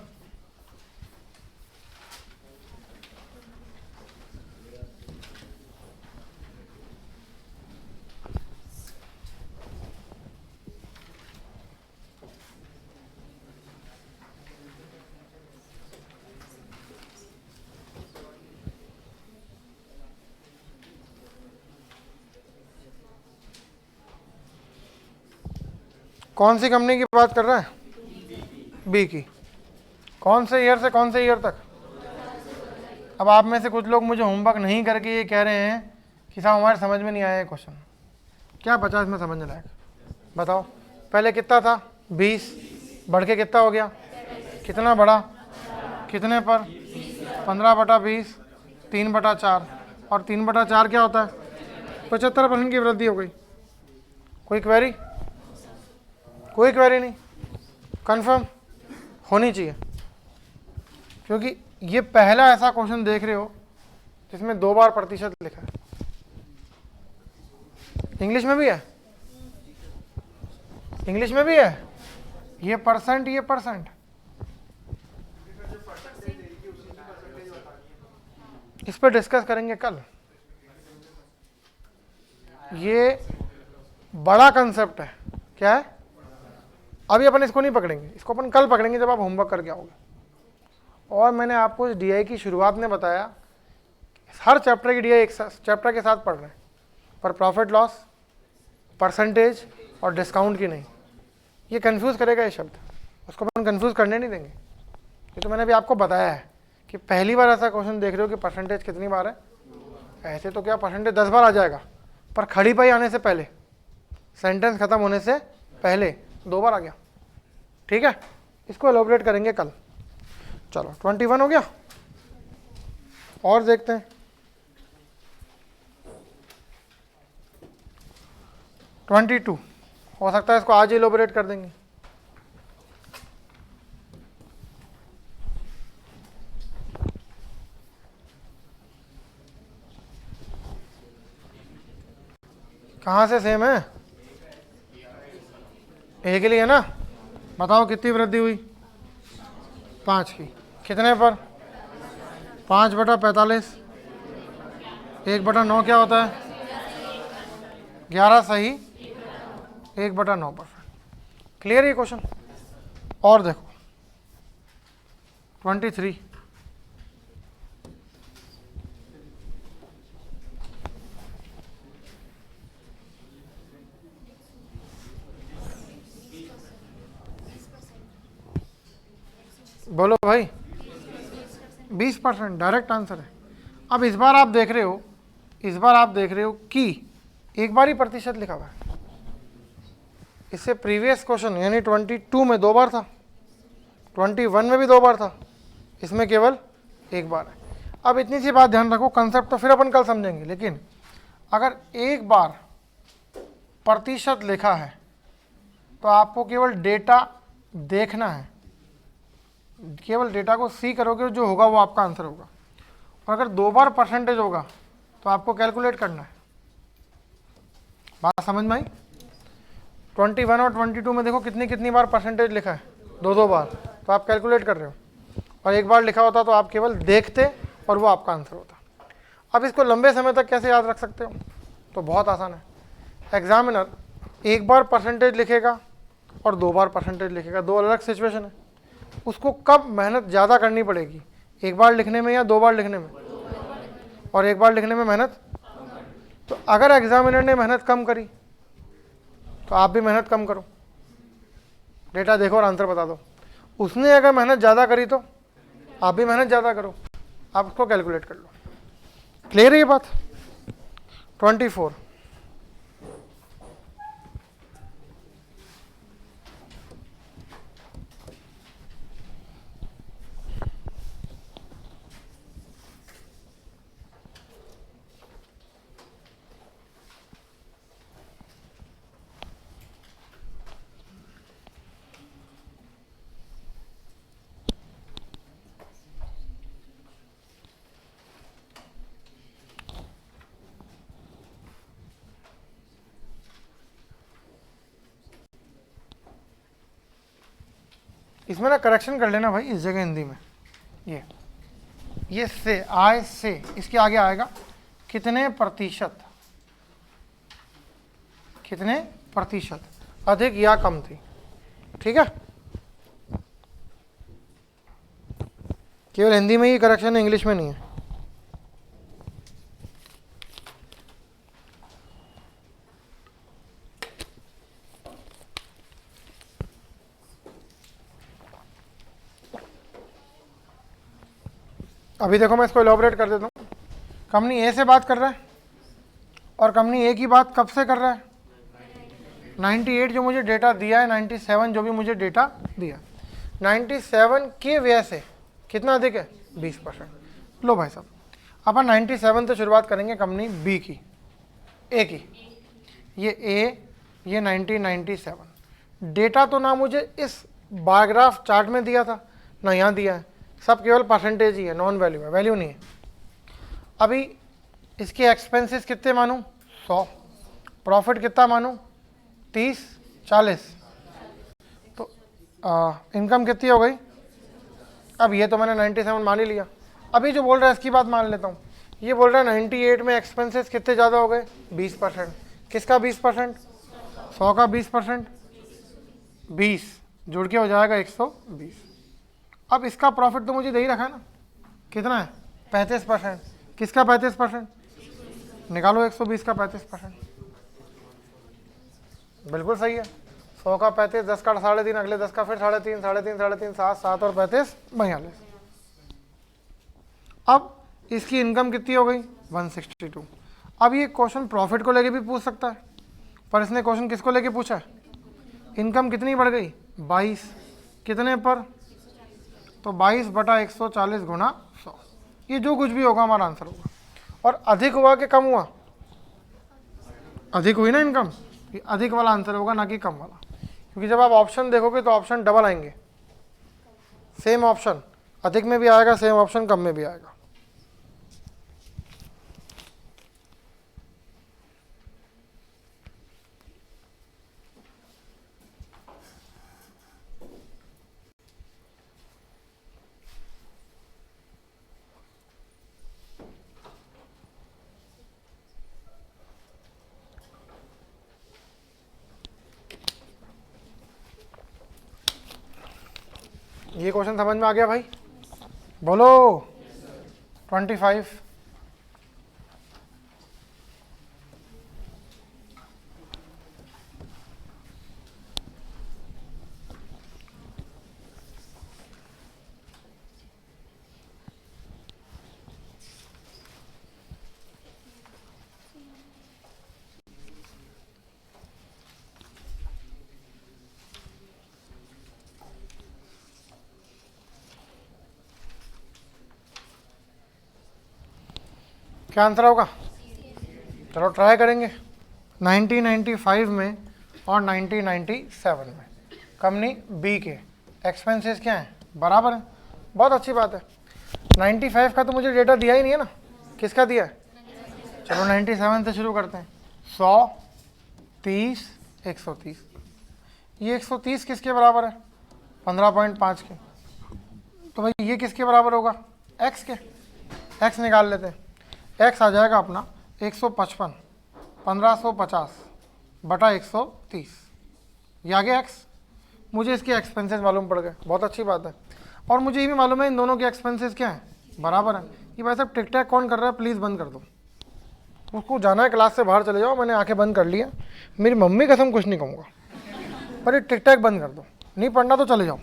कौन सी कंपनी की बात कर रहा है? बी की। कौन से ईयर से कौन से ईयर तक? अब आप में से कुछ लोग मुझे होमवर्क नहीं करके ये कह रहे हैं कि साहब हमारे समझ में नहीं आया ये क्वेश्चन। क्या बचा इसमें समझने लायक? बताओ। पहले कितना था? 20, बढ़ के कितना हो गया? कितना बढ़ा? कितने पर? 15/20, 3/4, और 3/4 क्या होता है? 75% की वृद्धि हो गई। कोई क्वेरी? कोई क्वेरी नहीं, कंफर्म होनी चाहिए, क्योंकि ये पहला ऐसा क्वेश्चन देख रहे हो जिसमें 2 बार प्रतिशत लिखा है। इंग्लिश में भी है, इंग्लिश में भी है, ये परसेंट, ये परसेंट। इस पर डिस्कस करेंगे कल। ये बड़ा कंसेप्ट है। क्या है? अभी अपन इसको नहीं पकड़ेंगे, इसको अपन कल पकड़ेंगे जब आप होमवर्क करके आओगे। और मैंने आपको इस डीआई की शुरुआत में बताया, हर चैप्टर की डीआई एक चैप्टर के साथ पढ़ रहे हैं, पर प्रॉफिट लॉस, परसेंटेज और डिस्काउंट की नहीं। ये कंफ्यूज करेगा ये शब्द, उसको अपन कंफ्यूज करने नहीं देंगे। ये तो मैंने अभी आपको बताया है कि पहली बार ऐसा क्वेश्चन देख रहे हो कि परसेंटेज कितनी बार है। ऐसे तो क्या परसेंटेज 10 बार आ जाएगा, पर खड़ी पाई आने से पहले, सेंटेंस खत्म होने से पहले 2 बार आ गया। ठीक है, इसको एलोबरेट करेंगे कल। चलो 21 हो गया, और देखते हैं 22। हो सकता है इसको आज ही एलोबरेट कर देंगे। कहाँ से सेम है? ए के लिए है ना? बताओ कितनी वृद्धि हुई? 5 की। कितने पर? 5/45। 1/9 क्या होता है? 11 सही, 1/9%। क्लियर ये क्वेश्चन? और देखो 23। बोलो भाई, 20%। डायरेक्ट आंसर है। अब इस बार आप देख रहे हो, इस बार आप देख रहे हो कि एक बार ही प्रतिशत लिखा हुआ है। इससे प्रीवियस क्वेश्चन यानी 22 में 2 बार था, 21 में भी 2 बार था, इसमें केवल 1 बार है। अब इतनी सी बात ध्यान रखो, कंसेप्ट तो फिर अपन कल समझेंगे, लेकिन अगर एक बार प्रतिशत लिखा है तो आपको केवल डेटा देखना है, केवल डेटा को सी करोगे, जो होगा वो आपका आंसर होगा। और अगर 2 बार परसेंटेज होगा तो आपको कैलकुलेट करना है। बात समझ में आई? 21 और 22 में देखो कितनी कितनी बार परसेंटेज लिखा है, 2 बार, तो आप कैलकुलेट कर रहे हो। और एक बार लिखा होता तो आप केवल देखते और वो आपका आंसर होता। अब इसको लंबे समय तक कैसे याद रख सकते हो? तो बहुत आसान है। एग्जामिनर एक बार परसेंटेज लिखेगा और 2 बार परसेंटेज लिखेगा, 2 अलग सिचुएशन है। उसको कब मेहनत ज़्यादा करनी पड़ेगी, एक बार लिखने में या 2 बार लिखने में? और एक बार लिखने में मेहनत, तो अगर एग्जामिनर ने मेहनत कम करी तो आप भी मेहनत कम करो, डेटा देखो और आंसर बता दो। उसने अगर मेहनत ज़्यादा करी तो आप भी मेहनत ज़्यादा करो, आप उसको कैलकुलेट कर लो। क्लियर है ये बात? 24। इसमें ना करेक्शन कर लेना भाई, इस जगह हिंदी में ये से, आय से, इसके आगे आएगा कितने प्रतिशत, कितने प्रतिशत अधिक या कम थी। ठीक है, केवल हिंदी में ही करेक्शन है, इंग्लिश में नहीं है। अभी देखो मैं इसको एलॉबरेट कर देता हूँ। कंपनी ए से बात कर रहा है और कंपनी ए की बात कब से कर रहा है? 98 जो मुझे डेटा दिया है, 97 जो भी मुझे डेटा दिया, 97 के वजह से कितना अधिक है? 20%। लो भाई साहब, अपन 97 से शुरुआत करेंगे कंपनी बी की, ए की, ये ए, ये 1997। डेटा तो ना मुझे इस बार ग्राफ चार्ट में दिया था ना यहाँ दिया है, सब केवल परसेंटेज ही है, नॉन वैल्यू है, वैल्यू नहीं है। अभी इसके एक्सपेंसेस कितने मानूं? 100। प्रॉफिट कितना मानूं? 30, 40। तो इनकम कितनी हो गई? अब ये तो मैंने 97 मान ही लिया। अभी जो बोल रहा है इसकी बात मान लेता हूँ। ये बोल रहा है 98 में एक्सपेंसेस कितने ज़्यादा हो गए? 20%। किसका 20%? 100 का 20%, 20 जुड़ के हो जाएगा 120। अब इसका प्रॉफिट तो मुझे दे ही रखा है ना, कितना है? 35%। किसका 35%? निकालो 120 का 35%। बिल्कुल सही है। 100 का 35, 10 का 3.5, अगले 10 का फिर 3.5, 3.5, 3.5, 7, 7 और 35, 42। अब इसकी इनकम कितनी हो गई? 162। अब ये क्वेश्चन प्रॉफिट को लेके भी पूछ सकता है, पर इसने क्वेश्चन किसको लेके पूछा है? इनकम कितनी बढ़ गई? 22। कितने पर? तो 22/140 गुणा 100। ये जो कुछ भी होगा हमारा आंसर होगा। और अधिक हुआ कि कम हुआ? अधिक हुई ना इनकम, ये अधिक वाला आंसर होगा, ना कि कम वाला। क्योंकि जब आप ऑप्शन देखोगे तो ऑप्शन डबल आएंगे, सेम ऑप्शन अधिक में भी आएगा, सेम ऑप्शन कम में भी आएगा। ये क्वेश्चन समझ में आ गया भाई? बोलो। 25। क्या आंसर होगा? चलो ट्राई करेंगे। 1995 में और 1997 में कंपनी बी के एक्सपेंसेस क्या हैं? बराबर है। बहुत अच्छी बात है। 95 का तो मुझे डेटा दिया ही नहीं है ना, किसका दिया है? चलो 97 से शुरू करते हैं। 100, 30, 130। ये 130 किसके बराबर है? 15.5 के। तो भाई ये किसके बराबर होगा? एक्स के। एक्स निकाल लेते हैं। एक्स आ जाएगा अपना 155, 1550 बटा 130। ये आ गया एक्स। मुझे इसके एक्सपेंसेस मालूम पड़ गए, बहुत अच्छी बात है। और मुझे ये भी मालूम है इन दोनों के एक्सपेंसेस क्या हैं? बराबर है। ये भाई साहब टिक टैक कौन कर रहा है? प्लीज़ बंद कर दो। उसको जाना है क्लास से बाहर चले जाओ, मैंने आंखें बंद कर लिया। मेरी मम्मी कसम कुछ नहीं कहूँगा, पर ये टिक टैक बंद कर दो। नहीं पढ़ना तो चले जाओ।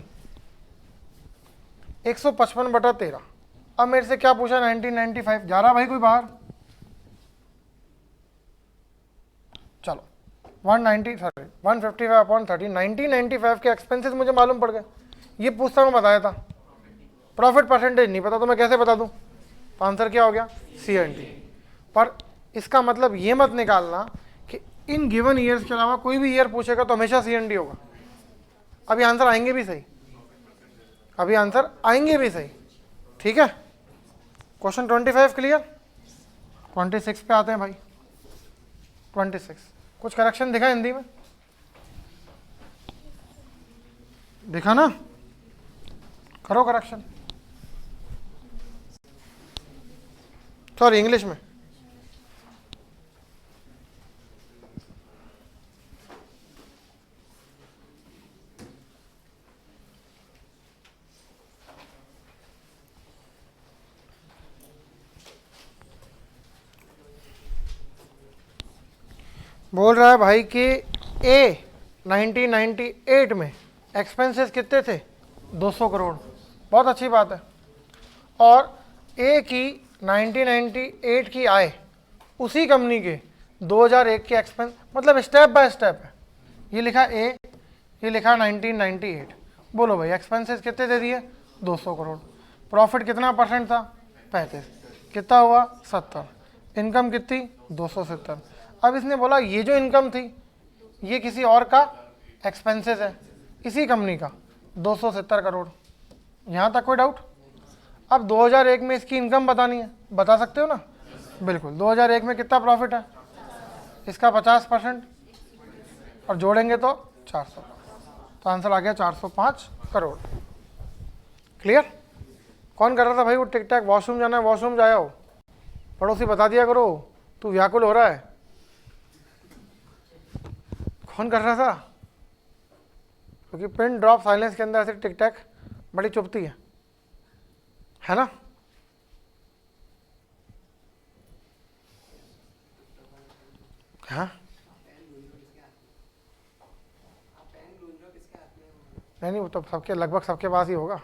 155/13। अब मेरे से क्या पूछा? 1995। जा रहा भाई कोई बाहर? चलो 155/30। 1995 के एक्सपेंसेस मुझे मालूम पड़ गए। ये पूछता मैं बताया था, प्रॉफिट परसेंटेज नहीं पता तो मैं कैसे बता दूं? तो आंसर क्या हो गया? CNT। पर इसका मतलब ये मत निकालना कि इन गिवन ईयर्स के अलावा कोई भी ईयर पूछेगा तो हमेशा CNT होगा। अभी आंसर आएंगे भी सही, अभी आंसर आएंगे भी सही। ठीक है, क्वेश्चन 25 क्लियर। 26 पे आते हैं भाई। 26 कुछ करेक्शन दिखा हिंदी में? दिखा ना? करो करेक्शन। सॉरी इंग्लिश में। बोल रहा है भाई कि ए 1998 में एक्सपेंसेस कितने थे? 200 करोड़। बहुत अच्छी बात है। और ए की 1998 की आय उसी कंपनी के 2001 के एक्सपेंस, मतलब स्टेप बाय स्टेप है। ये लिखा ए, ये लिखा 1998। बोलो भाई एक्सपेंसेस कितने दे दिए? 200 करोड़। प्रॉफिट कितना परसेंट था? 35, कितना हुआ 70, इनकम कितनी 270। अब इसने बोला ये जो इनकम थी ये किसी और का एक्सपेंसेस है, इसी कंपनी का 270 करोड़। यहाँ तक कोई डाउट? अब 2001 में इसकी इनकम बतानी है, बता सकते हो ना? बिल्कुल। 2001 में कितना प्रॉफिट है इसका? 50% और जोड़ेंगे तो 400, तो आंसर आ गया 405 करोड़। क्लियर? कौन कर रहा था भाई वो टिक टैक? वॉशरूम जाना है, वॉशरूम जाया हो, पड़ोसी बता दिया करो, तू व्याकुल हो रहा है। कौन कर रहा था? क्योंकि पिन ड्रॉप साइलेंस के अंदर ऐसे टिक टैक बड़ी चुभती है ना? हाँ नहीं, वो तो सबके लगभग सबके पास ही होगा।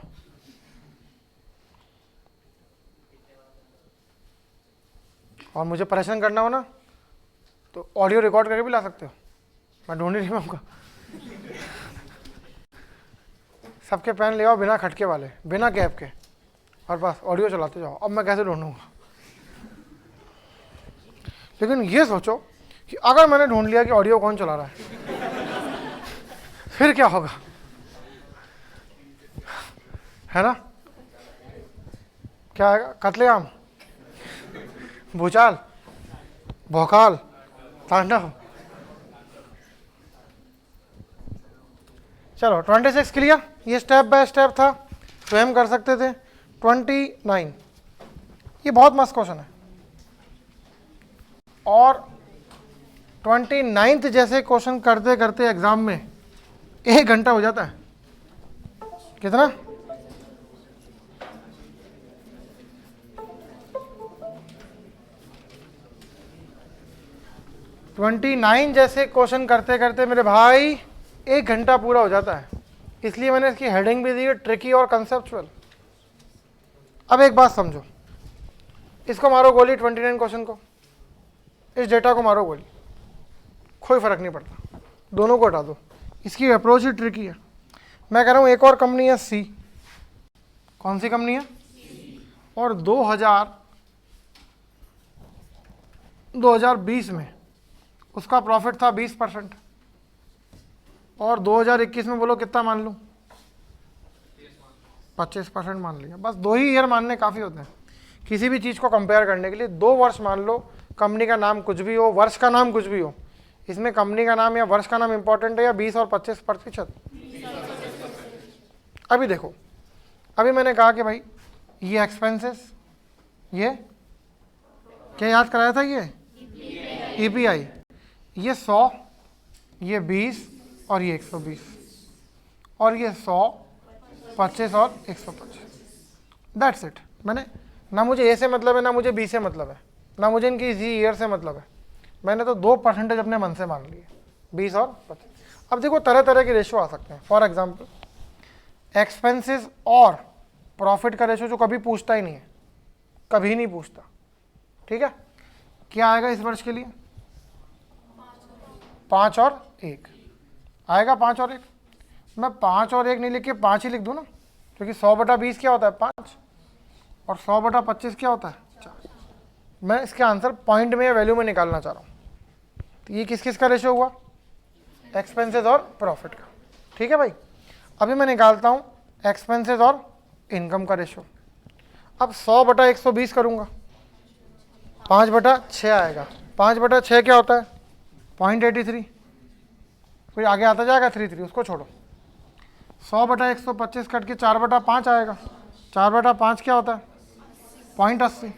और मुझे परेशान करना हो ना तो ऑडियो रिकॉर्ड करके भी ला सकते हो, मैं ढूंढ ही नहीं पाऊंगा। सबके पेन ले आओ बिना खटके वाले, बिना कैप के, और बस ऑडियो चलाते जाओ। अब मैं कैसे ढूंढूंगा? लेकिन ये सोचो कि अगर मैंने ढूंढ लिया कि ऑडियो कौन चला रहा है, फिर क्या होगा? है ना? क्या आएगा? कत्लेआम, भूचाल, भौकाल, तांडव। चलो 26 क्लियर? ये स्टेप बाय स्टेप था, स्वयं कर सकते थे। 29 ये बहुत मस्त क्वेश्चन है, और 29th जैसे क्वेश्चन करते करते एग्जाम में 1 घंटा हो जाता है। कितना? ट्वेंटी 29 जैसे क्वेश्चन करते करते मेरे भाई 1 घंटा पूरा हो जाता है। इसलिए मैंने इसकी हेडिंग भी दी है ट्रिकी और कंसेप्चुअल। अब एक बात समझो, इसको मारो गोली 29 क्वेश्चन को, इस डेटा को मारो गोली, कोई फर्क नहीं पड़ता, दोनों को हटा दो। इसकी अप्रोच ही ट्रिकी है। मैं कह रहा हूँ एक और कंपनी है सी। कौन सी कंपनी है? और 2020 में उसका प्रॉफिट था 20%, और 2021 में बोलो कितना मान लूँ? 25% मान लिया। बस 2 ही ईयर मानने काफ़ी होते हैं किसी भी चीज़ को कंपेयर करने के लिए। 2 वर्ष मान लो, कंपनी का नाम कुछ भी हो, वर्ष का नाम कुछ भी हो, इसमें कंपनी का नाम या वर्ष का नाम इंपॉर्टेंट है या 20 और 25%? अभी देखो, अभी मैंने कहा कि भाई ये एक्सपेंसेस, ये क्या याद कराया था? ये ईपीआई, ये 100, ये 20 और ये 120, और ये 100, 25 और 125। That's it. मैंने ना मुझे ए से मतलब है, ना मुझे बी से मतलब है, ना मुझे इनकी इसी ईयर से मतलब है। मैंने तो 2% अपने मन से मान लिए, 20 और 25। अब देखो तरह तरह के रेशो आ सकते हैं। फॉर एग्जाम्पल एक्सपेंसेस और प्रॉफिट का रेशो जो कभी पूछता ही नहीं है, कभी नहीं पूछता, ठीक है? क्या आएगा इस वर्ष के लिए? 5 और 1 आएगा। 5 और 1, मैं 5 और 1 नहीं लिख के 5 ही लिख दूँ ना, क्योंकि 100/20 क्या होता है? 5, और 100/25 क्या होता है? 4। मैं इसके आंसर पॉइंट में या वैल्यू में निकालना चाह रहा हूँ। तो ये किस किस का रेशो हुआ? एक्सपेंसेस और प्रॉफिट का, ठीक है भाई? अभी मैं निकालता हूँ एक्सपेंसेस और इनकम का रेशो। अब 100/120 करूँगा, 5/6 आएगा। 5/6 क्या होता है? 0.83। फिर आगे आता जाएगा 33, उसको छोड़ो। 100/125 कट के 4/5 आएगा। 4/5 क्या होता है? 0.80।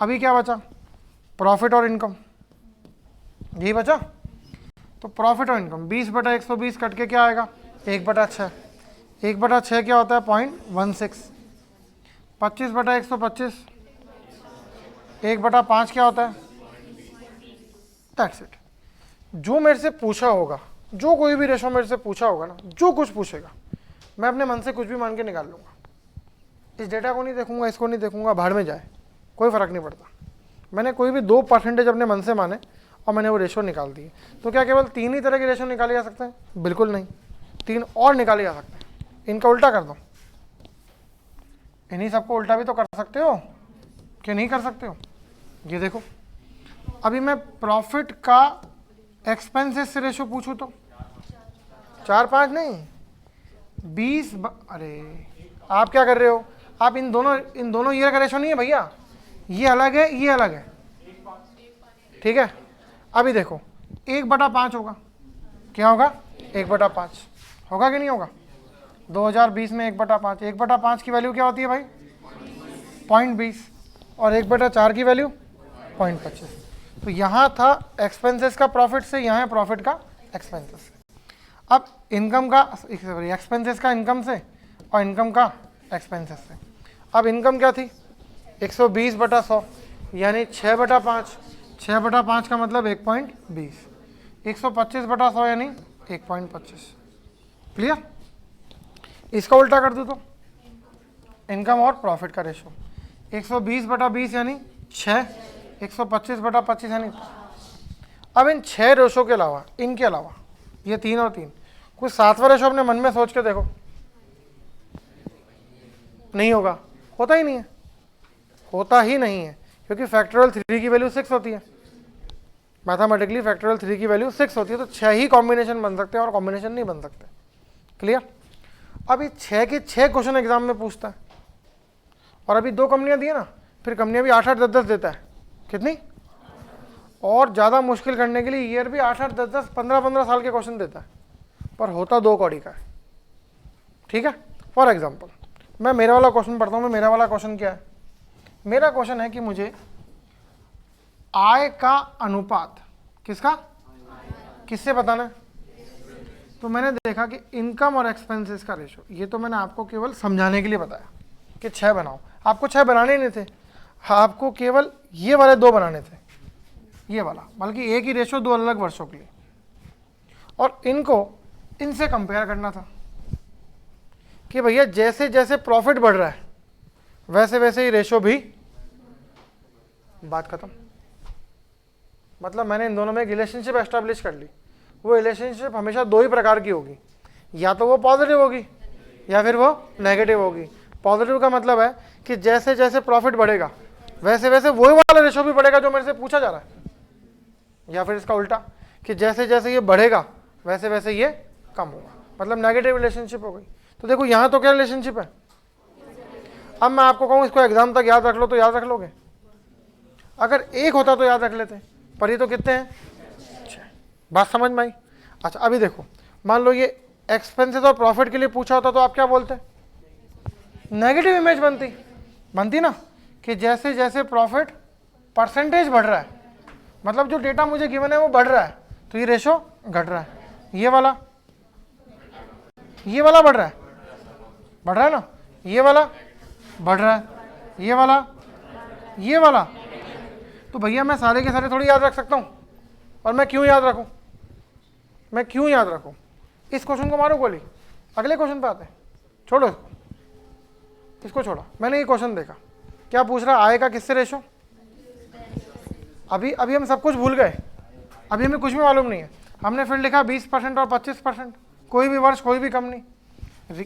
अभी क्या बचा? प्रॉफिट और इनकम, यही बचा। तो प्रॉफिट और इनकम 20/120 कट के क्या आएगा? 1/6। 1/6 क्या होता है? 0.16। 25/125, 1/5 क्या होता है? That's it. जो मेरे से पूछा होगा, जो कोई भी रेशो मेरे से पूछा होगा ना, जो कुछ पूछेगा, मैं अपने मन से कुछ भी मान के निकाल लूँगा। इस डेटा को नहीं देखूंगा, इसको नहीं देखूंगा, भाड़ में जाए, कोई फ़र्क नहीं पड़ता। मैंने कोई भी 2% अपने मन से माने और मैंने वो रेशो निकाल दिए। तो क्या केवल 3 ही तरह के रेशो निकाले जा सकते हैं? बिल्कुल नहीं, 3 और निकाले जा सकते हैं। इनका उल्टा कर दो, इन्हीं सबको उल्टा भी तो कर सकते हो कि नहीं कर सकते हो। ये देखो, अभी मैं प्रॉफिट का एक्सपेंसेस से रेशो पूछूं तो 4-5 नहीं 20। अरे आप क्या कर रहे हो, आप इन दोनों ईयर का रेशो नहीं है भैया, ये अलग है ये अलग है, ठीक है। अभी देखो 1/5 होगा, क्या होगा 1/5 होगा कि नहीं होगा। 2020 में 1/5, 1/5 की वैल्यू क्या होती है भाई 0.20 और 1/4 की वैल्यू 0.25। तो यहाँ था एक्सपेंसेस का प्रॉफिट से, यहाँ है प्रॉफिट का एक्सपेंसेस से। अब इनकम का एक्सपेंसेस का इनकम से और इनकम का एक्सपेंसेस से। अब इनकम क्या थी 120/100 यानी 6/5, 6/5 का मतलब 1.20, 125/100 यानी 1.25। क्लियर। इसका उल्टा कर दूँ तो इनकम और प्रॉफिट का रेशो 120/20 यानी 6, 125/25 यानी। अब इन 6 रेशो के अलावा, इनके अलावा ये 3 और 3 कुछ 7वां रेशो अपने मन में सोच के देखो, नहीं होगा, होता ही नहीं है, होता ही नहीं है, क्योंकि फैक्टोरियल 3 की वैल्यू 6 होती है, मैथमेटिकली फैक्टोरियल 3 की वैल्यू 6 होती है। तो 6 ही कॉम्बिनेशन बन सकते हैं और कॉम्बिनेशन नहीं बन सकते। क्लियर। अभी 6 के 6 क्वेश्चन एग्जाम में पूछता है, और अभी 2 कंपनियां दी है ना, फिर कंपनियां भी 8-8, 10-10 देता है। कितनी, और ज़्यादा मुश्किल करने के लिए ईयर भी 8-8, 10-10, 15-15 साल के क्वेश्चन देता है, पर होता 2 कौड़ी का है। ठीक है। फॉर एग्जाम्पल मैं मेरा वाला क्वेश्चन पढ़ता हूँ। मेरा वाला क्वेश्चन क्या है, मेरा क्वेश्चन है कि मुझे आय का अनुपात, किसका, किससे बताना है। तो मैंने देखा कि इनकम और एक्सपेंसेस का रेशो, ये तो मैंने आपको केवल समझाने के लिए बताया कि 6 बनाओ, आपको 6 बनाने ही नहीं थे, आपको केवल ये वाले 2 बनाने थे, ये वाला, बल्कि एक ही रेशो 2 अलग वर्षों के लिए, और इनको इनसे कंपेयर करना था कि भैया जैसे जैसे प्रॉफिट बढ़ रहा है वैसे वैसे ही रेशो भी, बात खत्म। मतलब मैंने इन दोनों में एक रिलेशनशिप एस्टैब्लिश कर ली। वो रिलेशनशिप हमेशा 2 ही प्रकार की होगी, या तो वो पॉजिटिव होगी या फिर वो नेगेटिव होगी। पॉजिटिव का मतलब है कि जैसे जैसे प्रॉफिट बढ़ेगा वैसे वैसे वही वाला रेशो भी बढ़ेगा जो मेरे से पूछा जा रहा है, या फिर इसका उल्टा कि जैसे जैसे ये बढ़ेगा वैसे वैसे ये कम होगा, मतलब नेगेटिव रिलेशनशिप हो गई। तो देखो यहाँ तो क्या रिलेशनशिप है। अब मैं आपको कहूँ इसको एग्जाम तक याद रख लो तो याद रख लोगे, अगर 1 होता तो याद रख लेते, पर ये तो कितने हैं 6। बात समझ में आई। अच्छा अभी देखो, मान लो ये एक्सपेंसेस और प्रॉफिट के लिए पूछा होता तो आप क्या बोलते, नेगेटिव इमेज बनती ना, कि जैसे जैसे प्रॉफिट परसेंटेज बढ़ रहा है, मतलब जो डेटा मुझे गिवन है वो बढ़ रहा है, तो ये रेशो घट रहा है। ये वाला बढ़ रहा है ना, ये वाला बढ़ रहा है, ये वाला। तो भैया मैं सारे के सारे थोड़ी याद रख सकता हूँ, और मैं क्यों याद रखूँ, इस क्वेश्चन को मारो गोली, अगले क्वेश्चन पे आते हैं। छोड़ो इसको छोड़ा, मैंने ये क्वेश्चन देखा, क्या पूछ रहा, आय का किससे रेशो। अभी हम सब कुछ भूल गए, अभी हमें कुछ भी मालूम नहीं है। हमने फिर लिखा 20% और 25%, कोई भी वर्ष कोई भी कंपनी,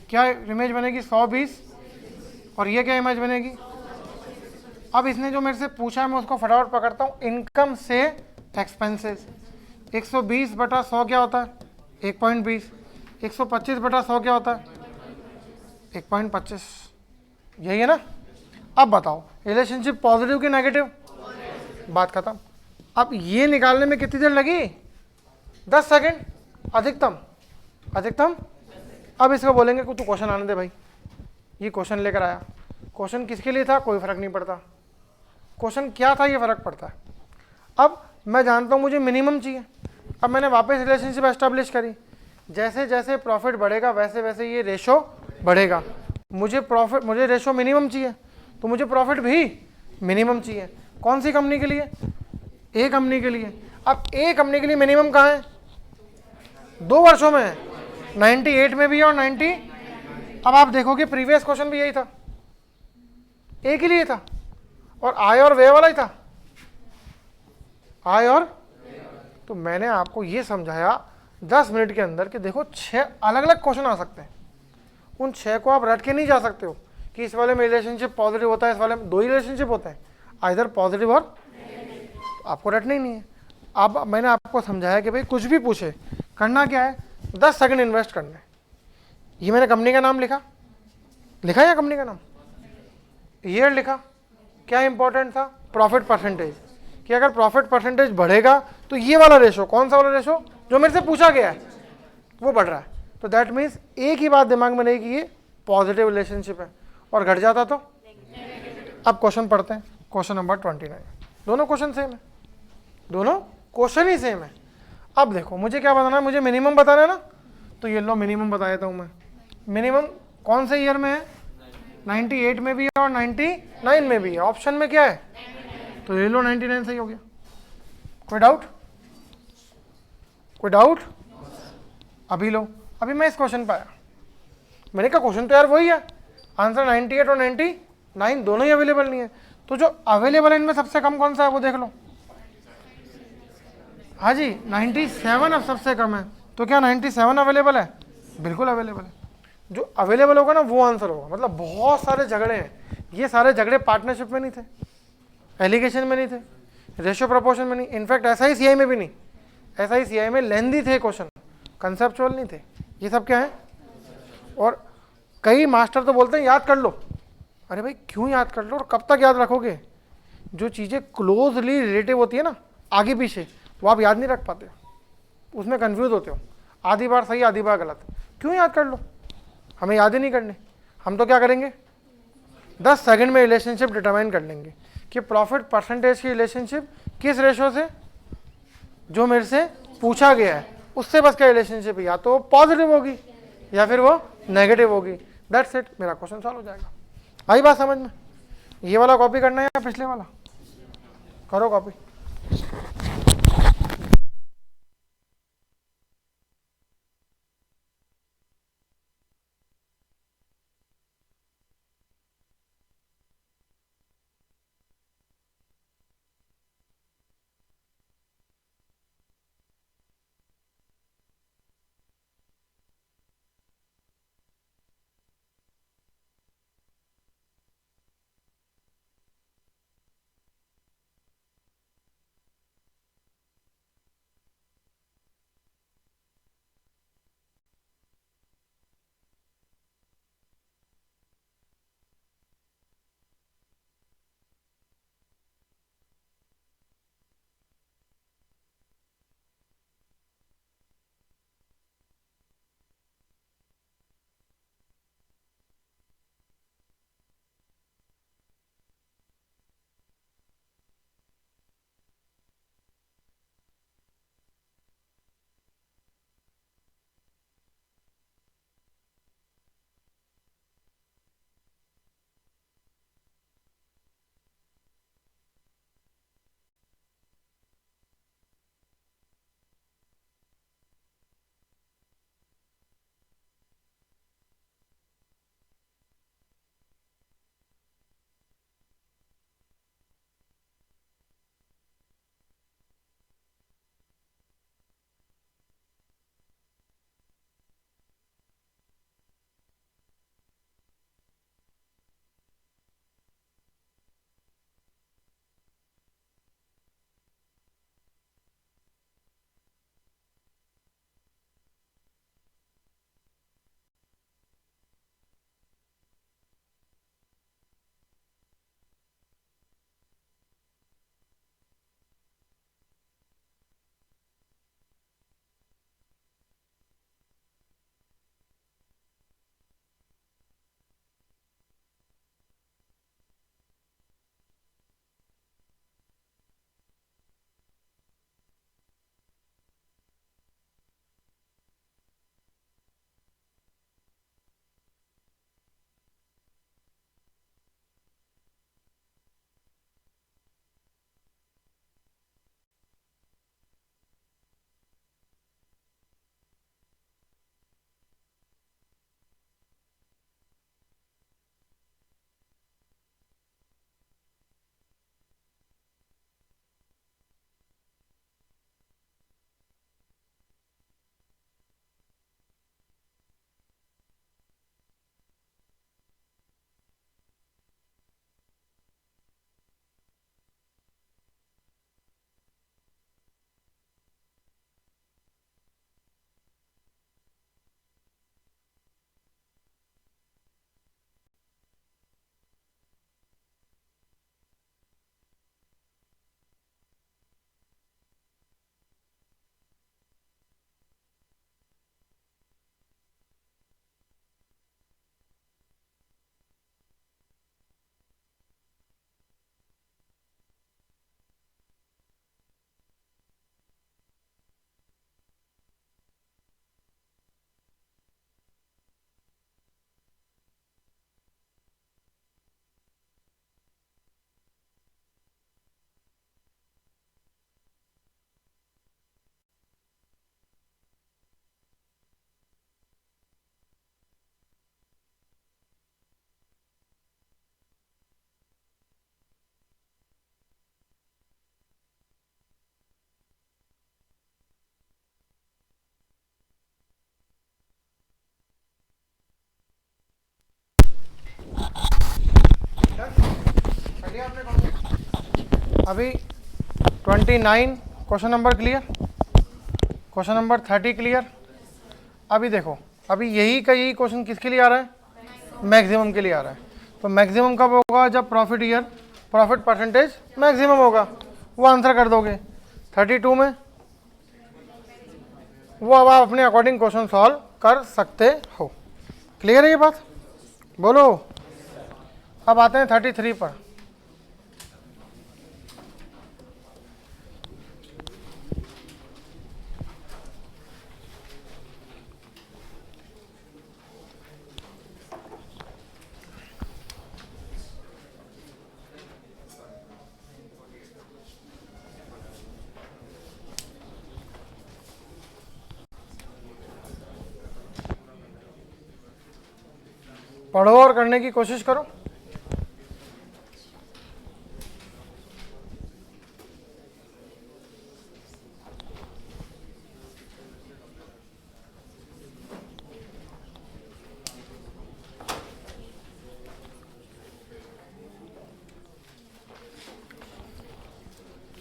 क्या इमेज बनेगी 100-20, और ये क्या इमेज बनेगी। अब इसने जो मेरे से पूछा है मैं उसको फटाफट पकड़ता हूँ। इनकम से एक्सपेंसेस, 120/100 क्या होता है 1.20, 125/100 क्या होता है 1.25, यही है ना। अब बताओ रिलेशनशिप पॉजिटिव कि नेगेटिव, बात खत्म। अब ये निकालने में कितनी देर लगी, 10 सेकेंड अधिकतम। अब इसको बोलेंगे कि तू क्वेश्चन आने दे भाई, ये क्वेश्चन लेकर आया। क्वेश्चन किसके लिए था, कोई फर्क नहीं पड़ता, क्वेश्चन क्या था ये फर्क पड़ता है। अब मैं जानता हूँ मुझे मिनिमम चाहिए, अब मैंने वापस रिलेशनशिप एस्टैब्लिश करी, जैसे जैसे प्रॉफिट बढ़ेगा वैसे वैसे ये रेशो बढ़ेगा। मुझे रेशो मिनिमम चाहिए, तो मुझे प्रॉफिट भी मिनिमम चाहिए। कौन सी कंपनी के लिए, ए कंपनी के लिए। अब ए कंपनी के लिए मिनिमम कहाँ है, 2 वर्षों में है, 98 में भी है और 90। अब आप देखोगे प्रीवियस क्वेश्चन भी यही था, ए के लिए था, और आय और व्यय वाला ही था, आय और। तो मैंने आपको ये समझाया 10 मिनट के अंदर कि देखो 6 अलग अलग क्वेश्चन आ सकते हैं, उन 6 को आप रट के नहीं जा सकते हो कि इस वाले में रिलेशनशिप पॉजिटिव होता है, इस वाले में दो ही रिलेशनशिप होते हैं, आइदर पॉजिटिव और आपको रटना ही नहीं है। अब मैंने आपको समझाया कि भाई कुछ भी पूछे, करना क्या है, 10 सेकंड इन्वेस्ट करना है। ये मैंने कंपनी का नाम लिखा या कंपनी का नाम, ईयर लिखा, क्या इंपॉर्टेंट था, प्रॉफिट परसेंटेज, कि अगर प्रॉफिट परसेंटेज बढ़ेगा तो ये वाला रेशो, कौन सा वाला रेशो जो मेरे से पूछा गया है, वो बढ़ रहा है, तो दैट मीन्स एक ही बात दिमाग में नहीं कि ये पॉजिटिव रिलेशनशिप है, और घट जाता तो। अब क्वेश्चन पढ़ते हैं, क्वेश्चन नंबर 29। दोनों क्वेश्चन सेम है, दोनों क्वेश्चन ही सेम है। अब देखो मुझे क्या बताना है, मुझे मिनिमम बताना है ना, तो ये लो मिनिमम बता देता हूँ मैं। मिनिमम कौन से ईयर में है, 98 में भी है और 99 में भी है, ऑप्शन में क्या है, तो ये लो 99 सही हो गया। कोई डाउट, कोई डाउट? अभी लो, अभी मैं इस क्वेश्चन पर आया, मैंने कहा क्वेश्चन तो यार वही है, आंसर 98 और 99 दोनों ही अवेलेबल नहीं है, तो जो अवेलेबल है इनमें सबसे कम कौन सा है वो देख लो। हाँ जी 97 अब सबसे कम है, तो क्या 97 अवेलेबल है, बिल्कुल अवेलेबल है। जो अवेलेबल होगा ना वो आंसर होगा, मतलब बहुत सारे झगड़े हैं, ये सारे झगड़े पार्टनरशिप में नहीं थे, एलिगेशन में नहीं थे, रेशियो प्रपोर्शन में नहीं, इनफैक्ट SICI में भी नहीं, SICI में लेंदी थे क्वेश्चन, कंसेप्चुअल नहीं थे, ये सब क्या है। और कई मास्टर तो बोलते हैं याद कर लो, अरे भाई क्यों याद कर लो और कब तक याद रखोगे, जो चीज़ें क्लोजली रिलेटिव होती है ना आगे पीछे, वो आप याद नहीं रख पाते, उसमें कंफ्यूज होते हो, आधी बार सही आधी बार गलत, क्यों याद कर लो, हमें याद ही नहीं करने, हम तो क्या करेंगे 10 सेकंड में रिलेशनशिप डिटरमाइन कर लेंगे कि प्रॉफिट परसेंटेज की रिलेशनशिप किस रेशो से, जो मेरे से पूछा गया है उससे बस क्या रिलेशनशिप, या तो पॉजिटिव होगी या फिर वो नेगेटिव होगी, दैट्स इट, मेरा क्वेश्चन सॉल्व हो जाएगा। आई बात समझ में? ये वाला कॉपी करना है या पिछले वाला, करो कॉपी। अभी 29 question number clear, question number 30 clear. अभी देखो, अभी यही का यही क्वेश्चन किसके लिए आ रहा है, मैक्सिमम के लिए आ रहा है। तो मैक्सिमम कब होगा, जब प्रॉफिट परसेंटेज मैक्सिमम होगा। वो आंसर कर दोगे 32 में, वो अब आप अपने अकॉर्डिंग क्वेश्चन सॉल्व कर सकते हो। क्लियर है ये बात, बोलो। अब आते हैं 33 पर। पढ़ो और करने की कोशिश करो।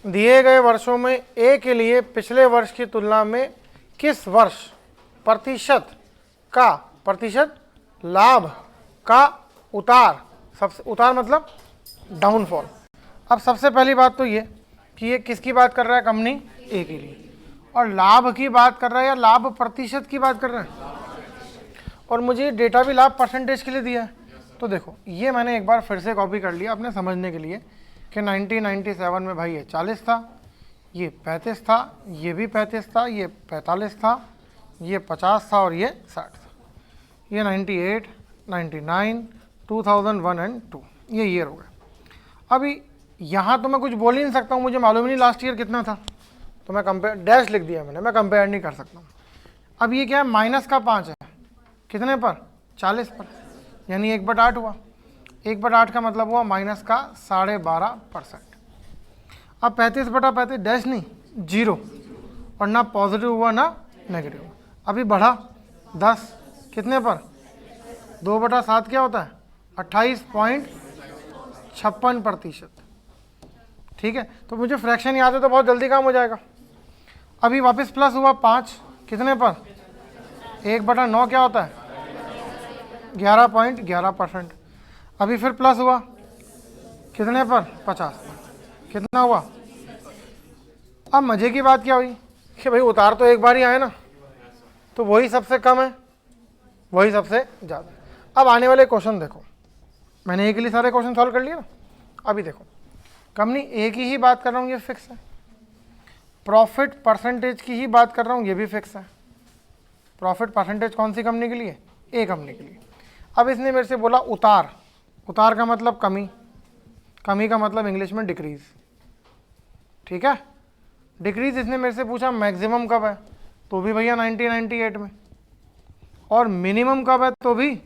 दिए गए वर्षों में ए के लिए पिछले वर्ष की तुलना में किस वर्ष प्रतिशत लाभ का उतार, सबसे उतार मतलब डाउनफॉल। अब सबसे पहली बात तो ये कि ये किसकी बात कर रहा है, कंपनी ए के लिए, और लाभ की बात कर रहा है या लाभ प्रतिशत की बात कर रहा है, और मुझे डेटा भी लाभ परसेंटेज के लिए दिया है। तो देखो, ये मैंने एक बार फिर से कॉपी कर लिया अपने समझने के लिए कि 1997 में भाई ये 40 था, ये 35 था, ये भी 35 था, ये 45 था, ये 50 था और ये 60 था। ये 98, 99, 2001 एंड 2 ये ईयर हो गए। अभी यहाँ तो मैं कुछ बोल ही नहीं सकता हूँ, मुझे मालूम ही नहीं लास्ट ईयर कितना था, तो मैं कंपेयर डैश लिख दिया मैंने, मैं कंपेयर नहीं कर सकता हूँ। अब ये क्या है, माइनस का 5 है, कितने पर, 40 पर, यानी 1/8 हुआ। 1/8 का मतलब हुआ माइनस का 12.5%। अब 35/35 डैश नहीं, 0, और ना पॉजिटिव हुआ ना नेगेटिव हुआ। अभी बढ़ा 10, कितने पर, 2/7 क्या होता है, 28.56%। ठीक है, तो मुझे फ्रैक्शन याद है तो बहुत जल्दी काम हो जाएगा। अभी वापस प्लस हुआ 5, कितने पर, 1/9 क्या होता है, 11.11%। अभी फिर प्लस हुआ, कितने पर, 50, कितना हुआ। अब मज़े की बात क्या हुई कि भाई उतार तो एक बार ही आए ना, तो वही सबसे कम है, वही सबसे ज़्यादा। अब आने वाले क्वेश्चन देखो, मैंने ए के लिए सारे क्वेश्चन सॉल्व कर लिए ना। अभी देखो, कंपनी ए की ही बात कर रहा हूँ, ये फिक्स है। प्रॉफिट परसेंटेज की ही बात कर रहा हूँ, ये भी फिक्स है। प्रॉफिट परसेंटेज कौन सी कंपनी के लिए, ए कंपनी के लिए। अब इसने मेरे से बोला उतार, उतार का मतलब कमी, कमी का मतलब इंग्लिश में डिक्रीज। ठीक है, डिक्रीज इसने मेरे से पूछा मैक्सिमम कब है, तो भी भैया 1998 में, और मिनिमम कब है, तो भी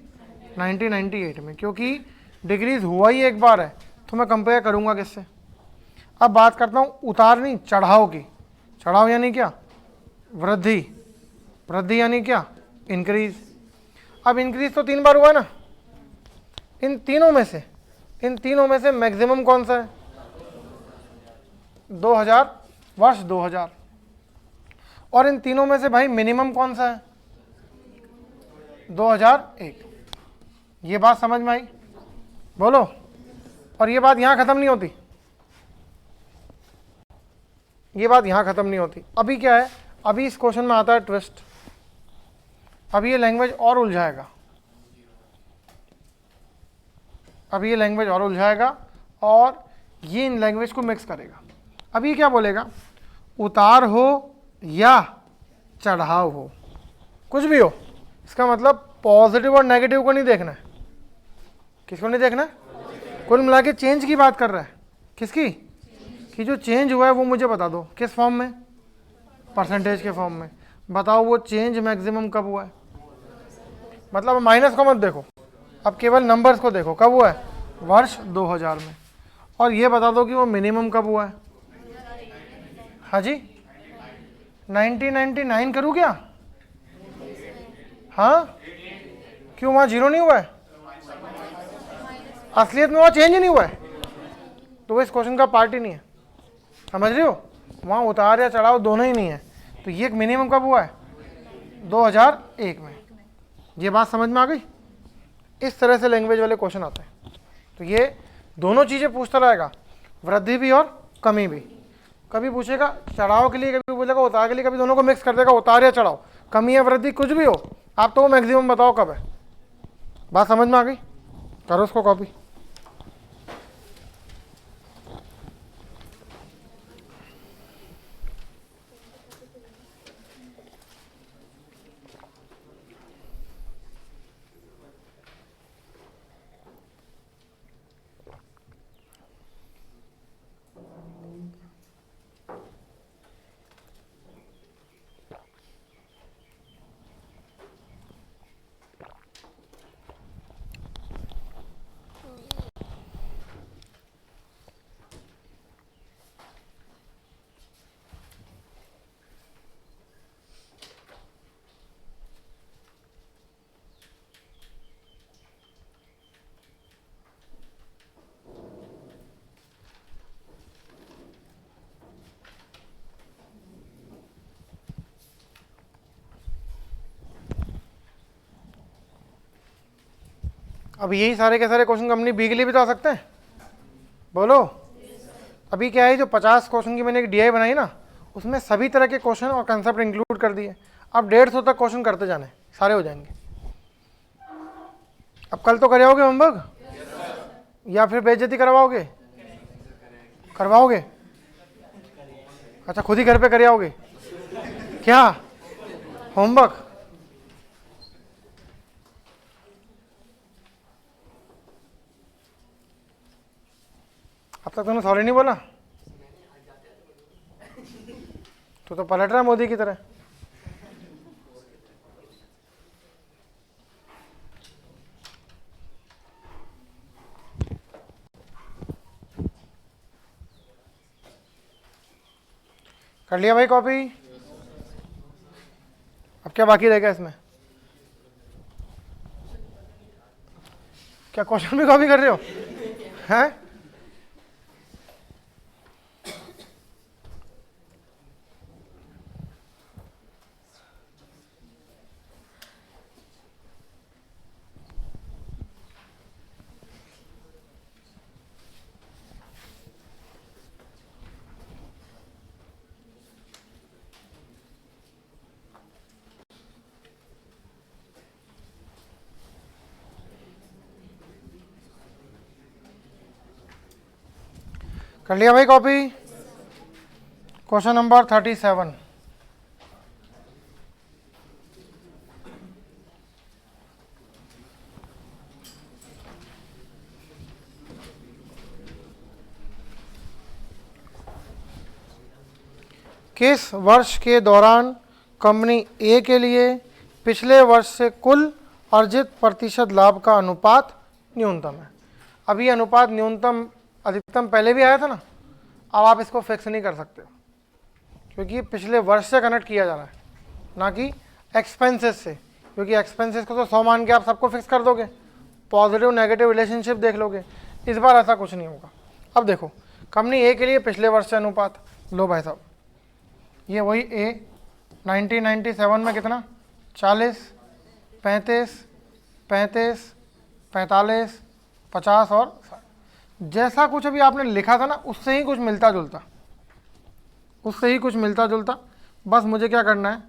1998 में, क्योंकि डिक्रीज हुआ ही एक बार है, तो मैं कंपेयर करूंगा किससे। अब बात करता हूँ उतार नहीं, चढ़ाव की। चढ़ाव यानी क्या, वृद्धि, वृद्धि यानी क्या, इंक्रीज। अब इंक्रीज तो 3 बार हुआ ना, इन तीनों में से मैक्सिमम कौन सा है, 2000, वर्ष 2000, और इन तीनों में से भाई मिनिमम कौन सा है, 2001। ये बात समझ में आई, बोलो। और ये बात यहां खत्म नहीं होती, ये बात यहां खत्म नहीं होती। अभी क्या है, अभी इस क्वेश्चन में आता है ट्विस्ट। अभी ये लैंग्वेज और उलझाएगा, अब ये लैंग्वेज और उलझाएगा और ये इन लैंग्वेज को मिक्स करेगा। अभी क्या बोलेगा, उतार हो या चढ़ाव हो, कुछ भी हो, इसका मतलब पॉजिटिव और नेगेटिव को नहीं देखना है। किसको नहीं देखना है, कुल मिला के चेंज की बात कर रहा है। किसकी, कि जो चेंज हुआ है वो मुझे बता दो, किस फॉर्म में, परसेंटेज के फॉर्म में। बताओ वो चेंज मैक्सिमम कब हुआ है, मतलब माइनस को मत देखो, अब केवल नंबर्स को देखो, कब हुआ है, वर्ष 2000 में। और ये बता दो कि वो मिनिमम कब हुआ है। हाँ जी, 1999 करूँ क्या, हाँ, क्यों, वहाँ 0 नहीं हुआ है, असलियत में वहाँ चेंज ही नहीं हुआ है, तो वो इस क्वेश्चन का पार्ट ही नहीं है। समझ रहे हो, वहाँ उतार या चढ़ाव दोनों ही नहीं है। तो ये मिनिमम कब हुआ है? 2001 में। ये बात समझ में आ गई? इस तरह से लैंग्वेज वाले क्वेश्चन आते हैं। तो ये दोनों चीज़ें पूछता रहेगा, वृद्धि भी और कमी भी। कभी पूछेगा चढ़ाव के लिए, कभी बोलेगा उतार के लिए, कभी दोनों को मिक्स कर देगा, उतार या चढ़ाव, कमी या वृद्धि, कुछ भी हो आप तो वो मैक्सिमम बताओ कब है। बात समझ में आ गई? करो उसको कॉपी। अब यही सारे के सारे क्वेश्चन कंपनी बी के लिए भी तो आ सकते हैं, बोलो। अभी क्या है, जो 50 क्वेश्चन की मैंने एक डीआई बनाई ना, उसमें सभी तरह के क्वेश्चन और कंसेप्ट इंक्लूड कर दिए। अब 150 तक क्वेश्चन करते जाने, सारे हो जाएंगे। अब कल तो करवाओगे होमवर्क या फिर बेइज्जती करवाओगे? करवाओगे? अच्छा, खुद ही घर पे करवाओगे क्या होमवर्क? अब तक तूने सॉरी नहीं बोला, तो पलट रहा है मोदी की तरह। कर लिया भाई कॉपी? अब क्या बाकी रह गया इसमें? क्या क्वेश्चन भी कॉपी कर रहे हो हैं? कर लिया भाई कॉपी? Question number 37। किस वर्ष के दौरान कंपनी ए के लिए पिछले वर्ष से कुल अर्जित प्रतिशत लाभ का अनुपात न्यूनतम है? अभी अनुपात न्यूनतम अधिकतम पहले भी आया था ना, अब आप इसको फिक्स नहीं कर सकते हो, क्योंकि पिछले वर्ष से कनेक्ट किया जा रहा है, ना कि एक्सपेंसेस से। क्योंकि एक्सपेंसेस को तो 100 मान के आप सबको फिक्स कर दोगे, पॉजिटिव नेगेटिव रिलेशनशिप देख लोगे। इस बार ऐसा कुछ नहीं होगा। अब देखो, कंपनी ए के लिए पिछले वर्ष से अनुपात, लो भाई साहब, ये वही ए 1997 में कितना, 40, 35, 35, 45, 50 और 60। जैसा कुछ अभी आपने लिखा था ना, उससे ही कुछ मिलता जुलता, उससे ही कुछ मिलता जुलता। बस मुझे क्या करना है,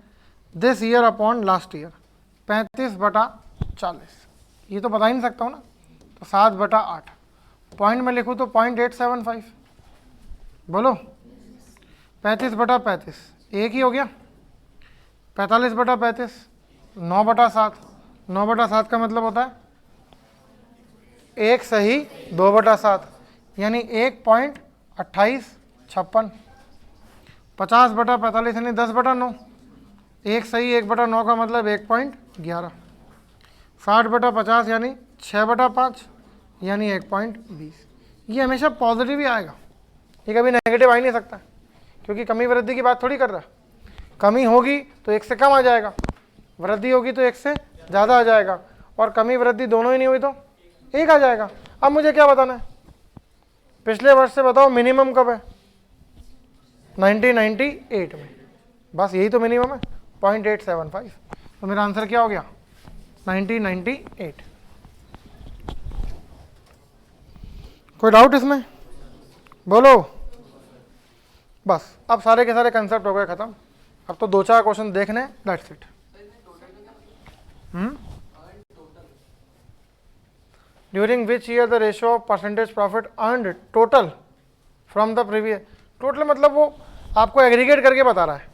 this year upon last year, 35/40, ये तो बता ही नहीं सकता हूँ ना, तो 7/8 पॉइंट में लिखूँ तो 0.875। बोलो, 35/35 एक ही हो गया, 45/35 9/7, 9/7 का मतलब होता है 1 सही 2/7, यानी 1.2856। 50/45 यानी 10/9, 1 सही 1/9 का मतलब 1.11। 60/50 यानी 6/5, यानी 1.20। ये हमेशा पॉजिटिव ही आएगा, ये कभी नेगेटिव आ ही नहीं सकता, क्योंकि कमी वृद्धि की बात थोड़ी कर रहा है। कमी होगी तो 1 से कम आ जाएगा, वृद्धि होगी तो 1 से ज़्यादा आ जाएगा, और कमी वृद्धि दोनों ही नहीं हुई तो 1 आ जाएगा। अब मुझे क्या बताना है, पिछले वर्ष से बताओ मिनिमम कब है? 1998 में, बस यही तो मिनिमम है 0.875। तो मेरा आंसर क्या हो गया 1998। कोई डाउट इसमें? बोलो। बस अब सारे के सारे कंसेप्ट हो गए खत्म। अब तो 2-4 क्वेश्चन देखने, that's it. During which year the ratio of percentage profit earned total from the previous. Total मतलब वो आपको एग्रीगेट करके बता रहा है।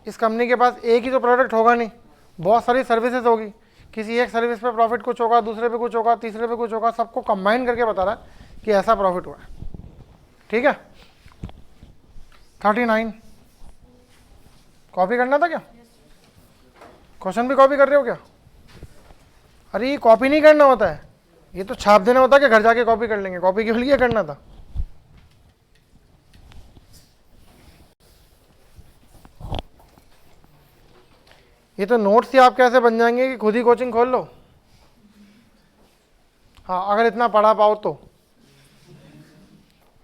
इस कंपनी के पास एक ही तो प्रोडक्ट होगा नहीं, बहुत सारी सर्विसेज होगी। किसी एक सर्विस पे प्रॉफिट कुछ होगा, दूसरे पे कुछ होगा, तीसरे पे कुछ होगा, सबको कंबाइन करके बता रहा है कि ऐसा प्रॉफिट हुआ है। ठीक है। 39 कॉपी करना था क्या? क्वेश्चन भी कॉपी कर रहे हो क्या? अरे ये कॉपी नहीं करना होता है, ये तो छाप देना होता है कि घर जाके कॉपी कर लेंगे। कॉपी के लिए करना था। ये तो नोट्स ही आप कैसे बन जाएंगे कि खुद ही कोचिंग खोल लो। हाँ, अगर इतना पढ़ा पाओ तो।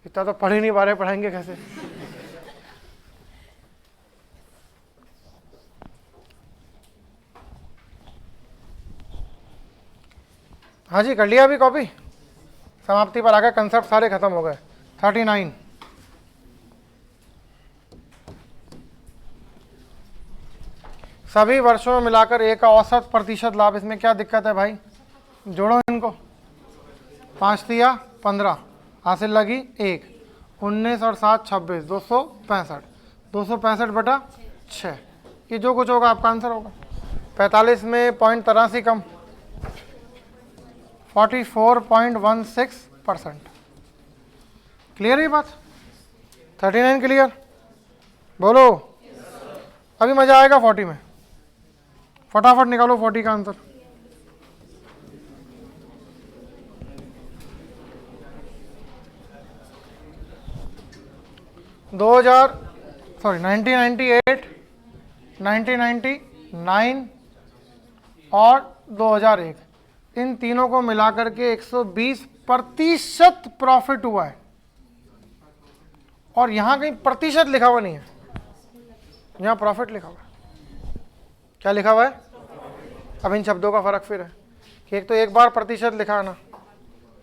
इतना तो पढ़ ही नहीं पा रहे, पढ़ाएंगे कैसे? हाँ जी, कर लिया अभी कॉपी। समाप्ति पर आ गए, कंसेप्ट सारे खत्म हो गए। 39 सभी वर्षों में मिलाकर एक का औसत प्रतिशत लाभ। इसमें क्या दिक्कत है भाई? जोड़ो इनको। 5 दिया 15, हासिल लगी 1, 19 और 7 26, 265। 265 बटा 6, ये जो कुछ होगा आपका आंसर होगा। 45 में 0.83 कम, 44.16%। क्लियर है बात? 39 क्लियर? बोलो। अभी मजा आएगा 40 में। फटाफट निकालो 40 का आंसर। दो हजार 1998, 1999 और 2001, इन तीनों को मिलाकर के 120% प्रॉफिट हुआ है। और यहां कहीं प्रतिशत लिखा हुआ नहीं है, यहां प्रॉफिट लिखा हुआ है। क्या लिखा हुआ है? अब इन शब्दों का फर्क फिर है कि एक तो एक बार प्रतिशत लिखा आना,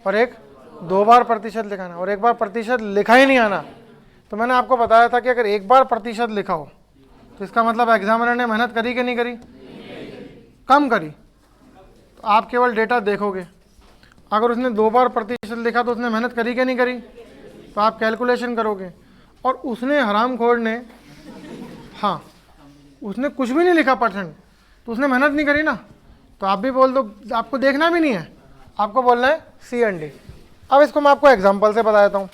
और एक 2 बार प्रतिशत लिखाना, और एक बार प्रतिशत लिखा ही नहीं आना। तो मैंने आपको बताया था कि अगर एक बार प्रतिशत लिखा हो तो इसका मतलब एग्जामिनर ने मेहनत करी कि नहीं करी? कम करी। तो आप केवल डेटा देखोगे। अगर उसने 2 बार प्रतिशत लिखा तो उसने मेहनत करी कि नहीं करी? तो आप कैलकुलेशन करोगे। और उसने हरामखोर ने, हाँ, उसने कुछ भी नहीं लिखा परसेंट, तो उसने मेहनत नहीं करी ना। तो आप भी बोल दो, आपको देखना भी नहीं है, आपको बोलना है C&D। अब इसको मैं आपको एग्जांपल से बता देता हूँ।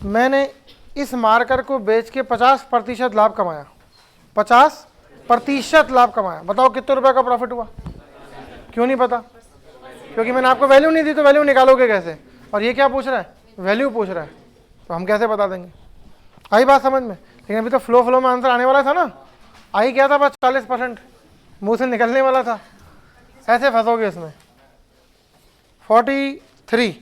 मैंने इस मार्कर को बेच के 50% लाभ कमाया। 50% लाभ कमाया। बताओ कितने रुपए का प्रॉफिट हुआ? क्यों नहीं पता? क्योंकि मैंने आपको वैल्यू नहीं दी, तो वैल्यू निकालोगे कैसे? और ये क्या पूछ रहा है? वैल्यू पूछ रहा है, तो हम कैसे बता देंगे? आई बात समझ में? लेकिन अभी तो फ्लो में आंसर आने वाला था ना। आई क्या था? बस 40% मुंह से निकलने वाला था। ऐसे फंसोगे इसमें। 43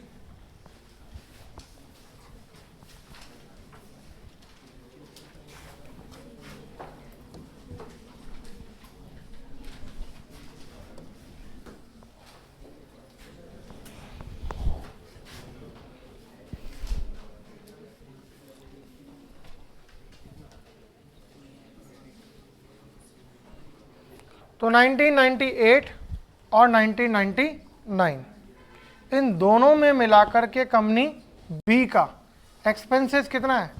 तो 1998 और 1999, इन दोनों में मिलाकर के कंपनी बी का एक्सपेंसेस कितना है?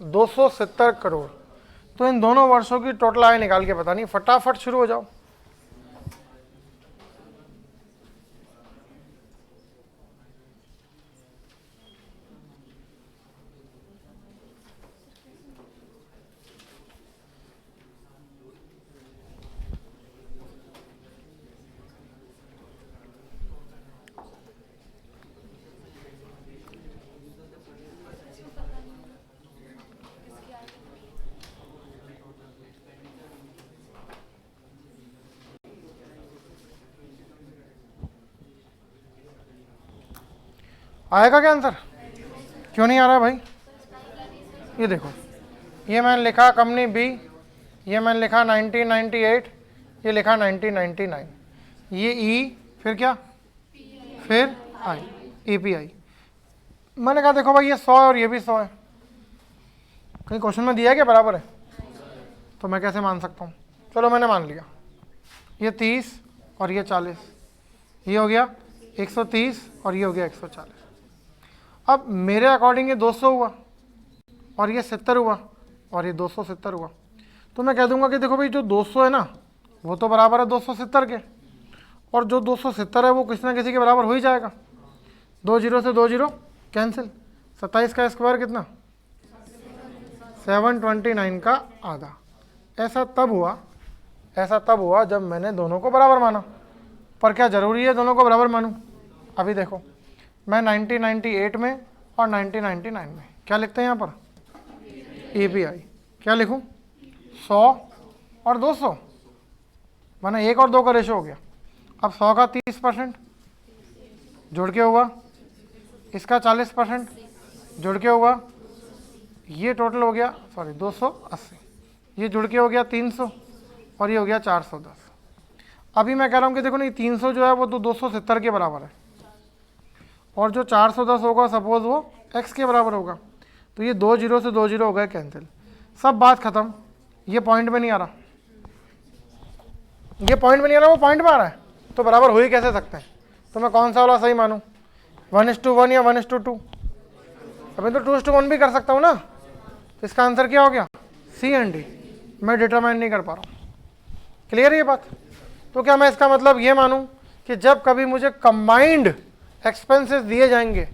270 करोड़। तो इन दोनों वर्षों की टोटल आय निकाल के बतानी। फटाफट शुरू हो जाओ। आएगा क्या आंसर? क्यों नहीं आ रहा भाई? ये देखो, ये मैंने लिखा कंपनी बी, ये मैंने लिखा 1998, ये लिखा 1999, ये ई, फिर क्या, फिर आई, EPI। मैंने कहा देखो भाई ये 100 है और ये भी 100 है, कहीं क्वेश्चन में दिया है क्या बराबर है, तो मैं कैसे मान सकता हूँ। चलो मैंने मान लिया, ये 30 और ये 40, ये हो गया 130 और ये हो गया 140। अब मेरे अकॉर्डिंग ये 200 हुआ और ये 70 हुआ और ये 270 हुआ, तो मैं कह दूंगा कि देखो भाई जो 200 है ना वो तो बराबर है 270 के, और जो 270 है वो किसी ना किसी के बराबर हो ही जाएगा। 2 जीरो से 2 जीरो कैंसिल, 27 का स्क्वायर कितना, 729 का आधा। ऐसा तब हुआ जब मैंने दोनों को बराबर माना। पर क्या ज़रूरी है दोनों को बराबर मानूं? अभी देखो मैं 1998 में और 1999 में क्या लिखते हैं यहाँ पर, EPI क्या लिखूं, 100 और 200, माना 1 और 2 का रेशो हो गया। अब 100 का 30% जोड़ के हुआ, इसका 40% जोड़ के हुआ, ये टोटल हो गया 280, ये जुड़ के हो गया 300 और ये हो गया 410। अभी मैं कह रहा हूँ कि देखो नहीं 300 जो है वो तो 270 के बराबर है, और जो 410 होगा सपोज वो x के बराबर होगा, तो ये 2 जीरो से 2 जीरो हो गए कैंसिल, सब बात खत्म। ये पॉइंट में नहीं आ रहा, ये पॉइंट में नहीं आ रहा, वो पॉइंट में आ रहा है, तो बराबर हो ही कैसे सकते हैं। तो मैं कौन सा वाला सही मानूं, 1:1 या 1:2? अभी तो 2:1 भी कर सकता हूँ ना, तो इसका आंसर क्या हो गया, C एंड D। मैं डिटरमाइन नहीं कर पा रहा हूँ, क्लियर है ये बात। तो क्या मैं इसका मतलब ये मानूं कि जब कभी मुझे कंबाइंड एक्सपेंसेस दिए जाएंगे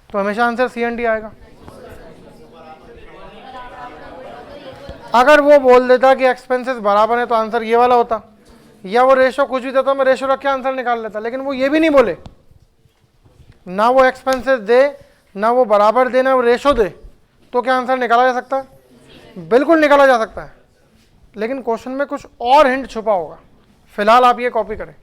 तो हमेशा आंसर C एंड D आएगा। अगर वो बोल देता कि एक्सपेंसेस बराबर है तो आंसर ये वाला होता, या वो रेशो कुछ भी देता मैं रेशो रख के आंसर निकाल लेता, लेकिन वो ये भी नहीं बोले, ना वो एक्सपेंसेस दे, ना वो बराबर दे, ना वो रेशो दे, तो क्या आंसर निकाला जा सकता है? बिल्कुल निकाला जा सकता है, लेकिन क्वेश्चन में कुछ और हिंट छुपा होगा। फिलहाल आप ये कॉपी करें।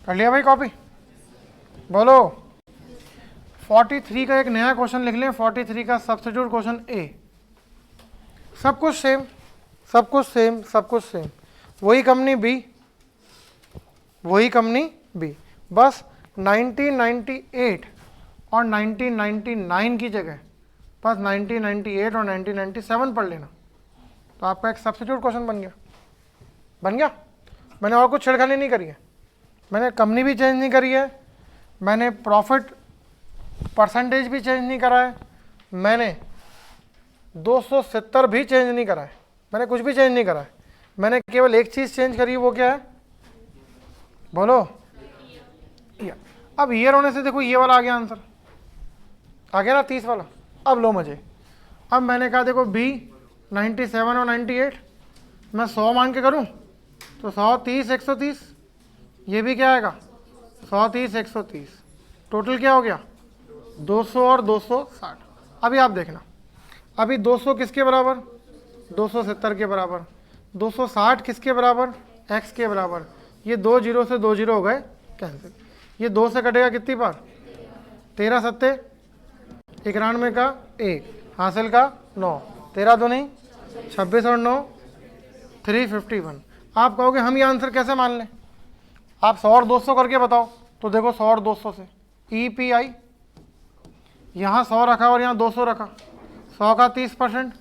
कर लिया भाई कॉपी? बोलो। 43 का एक नया क्वेश्चन लिख लें, 43 का सब्स्टिट्यूट क्वेश्चन ए। सब कुछ सेम, सब कुछ सेम, सब कुछ सेम, वही कंपनी बी, वही कंपनी बी, बस 1998 और 1999 की जगह बस 1998 और 1997 पढ़ लेना, तो आपका एक सब्स्टिट्यूट क्वेश्चन बन गया। बन गया, मैंने और कुछ छेड़खानी नहीं करी है, मैंने कंपनी भी चेंज नहीं करी है, मैंने प्रॉफिट परसेंटेज भी चेंज नहीं करा है, मैंने 270 भी चेंज नहीं करा है, मैंने कुछ भी चेंज नहीं करा है। मैंने केवल एक चीज़ चेंज करी है, वो क्या है बोलो? अब ईयर होने से देखो ये वाला आ गया आंसर, आ गया ना 30 वाला। अब लो मजे, अब मैंने कहा देखो बी 97 और 98 मैं 100 मान के करूं तो 130 130, ये भी क्या आएगा 130 130, टोटल क्या हो गया 200 और 260। अभी आप देखना, अभी 200 किसके बराबर, 270 के बराबर, 260 किसके बराबर, x के बराबर। ये 2 जीरो से 2 जीरो हो गए कैंसिल, ये 2 से कटेगा कितनी बार, 13 सत्ते 91 का 1, हासिल का 9, 13 दूनी 26 और 9 351। आप कहोगे हम ये आंसर कैसे मान लें, आप 100 और 200 करके बताओ। तो देखो 100 और 200 से EPI, यहाँ 100 रखा और यहाँ 200 रखा, 100 का 30%,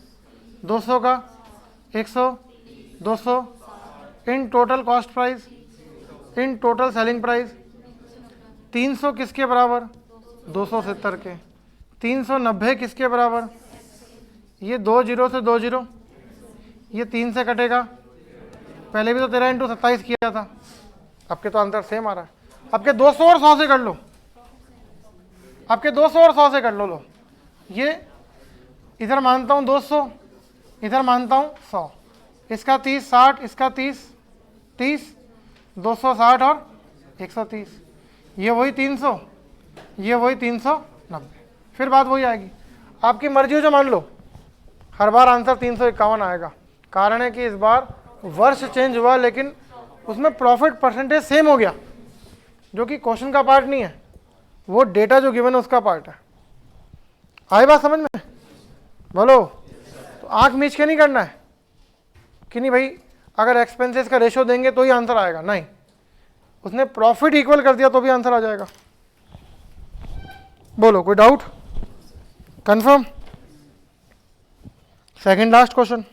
200 का 100, 200 in total cost price, in total selling price, 300 किसके बराबर, 270 के, 390 किसके बराबर, ये 2 जीरो से 2 जीरो, ये 3 से कटेगा, पहले भी तो 13 × 27 किया था, आपके तो आंसर सेम आ रहा है। आपके 200 और 100 से कर लो, आपके 200 और 100 से कर लो। ये इधर मानता हूँ 200, इधर मानता हूँ 100, इसका 30 60, इसका 30 30, 260 और 130, ये वही 300, ये वही 390। फिर बात वही आएगी, आपकी मर्जी हो जो मान लो, हर बार आंसर 351 आएगा। कारण है कि इस बार वर्ष चेंज हुआ लेकिन उसमें प्रॉफिट परसेंटेज सेम हो गया, जो कि क्वेश्चन का पार्ट नहीं है, वो डेटा जो गिवन है उसका पार्ट है। आई बात समझ में? बोलो। तो आंख मीच के नहीं करना है कि नहीं भाई अगर एक्सपेंसेस का रेशो देंगे तो ही आंसर आएगा, नहीं, उसने प्रॉफिट इक्वल कर दिया तो भी आंसर आ जाएगा। बोलो, कोई doubt? Confirm? Second last question,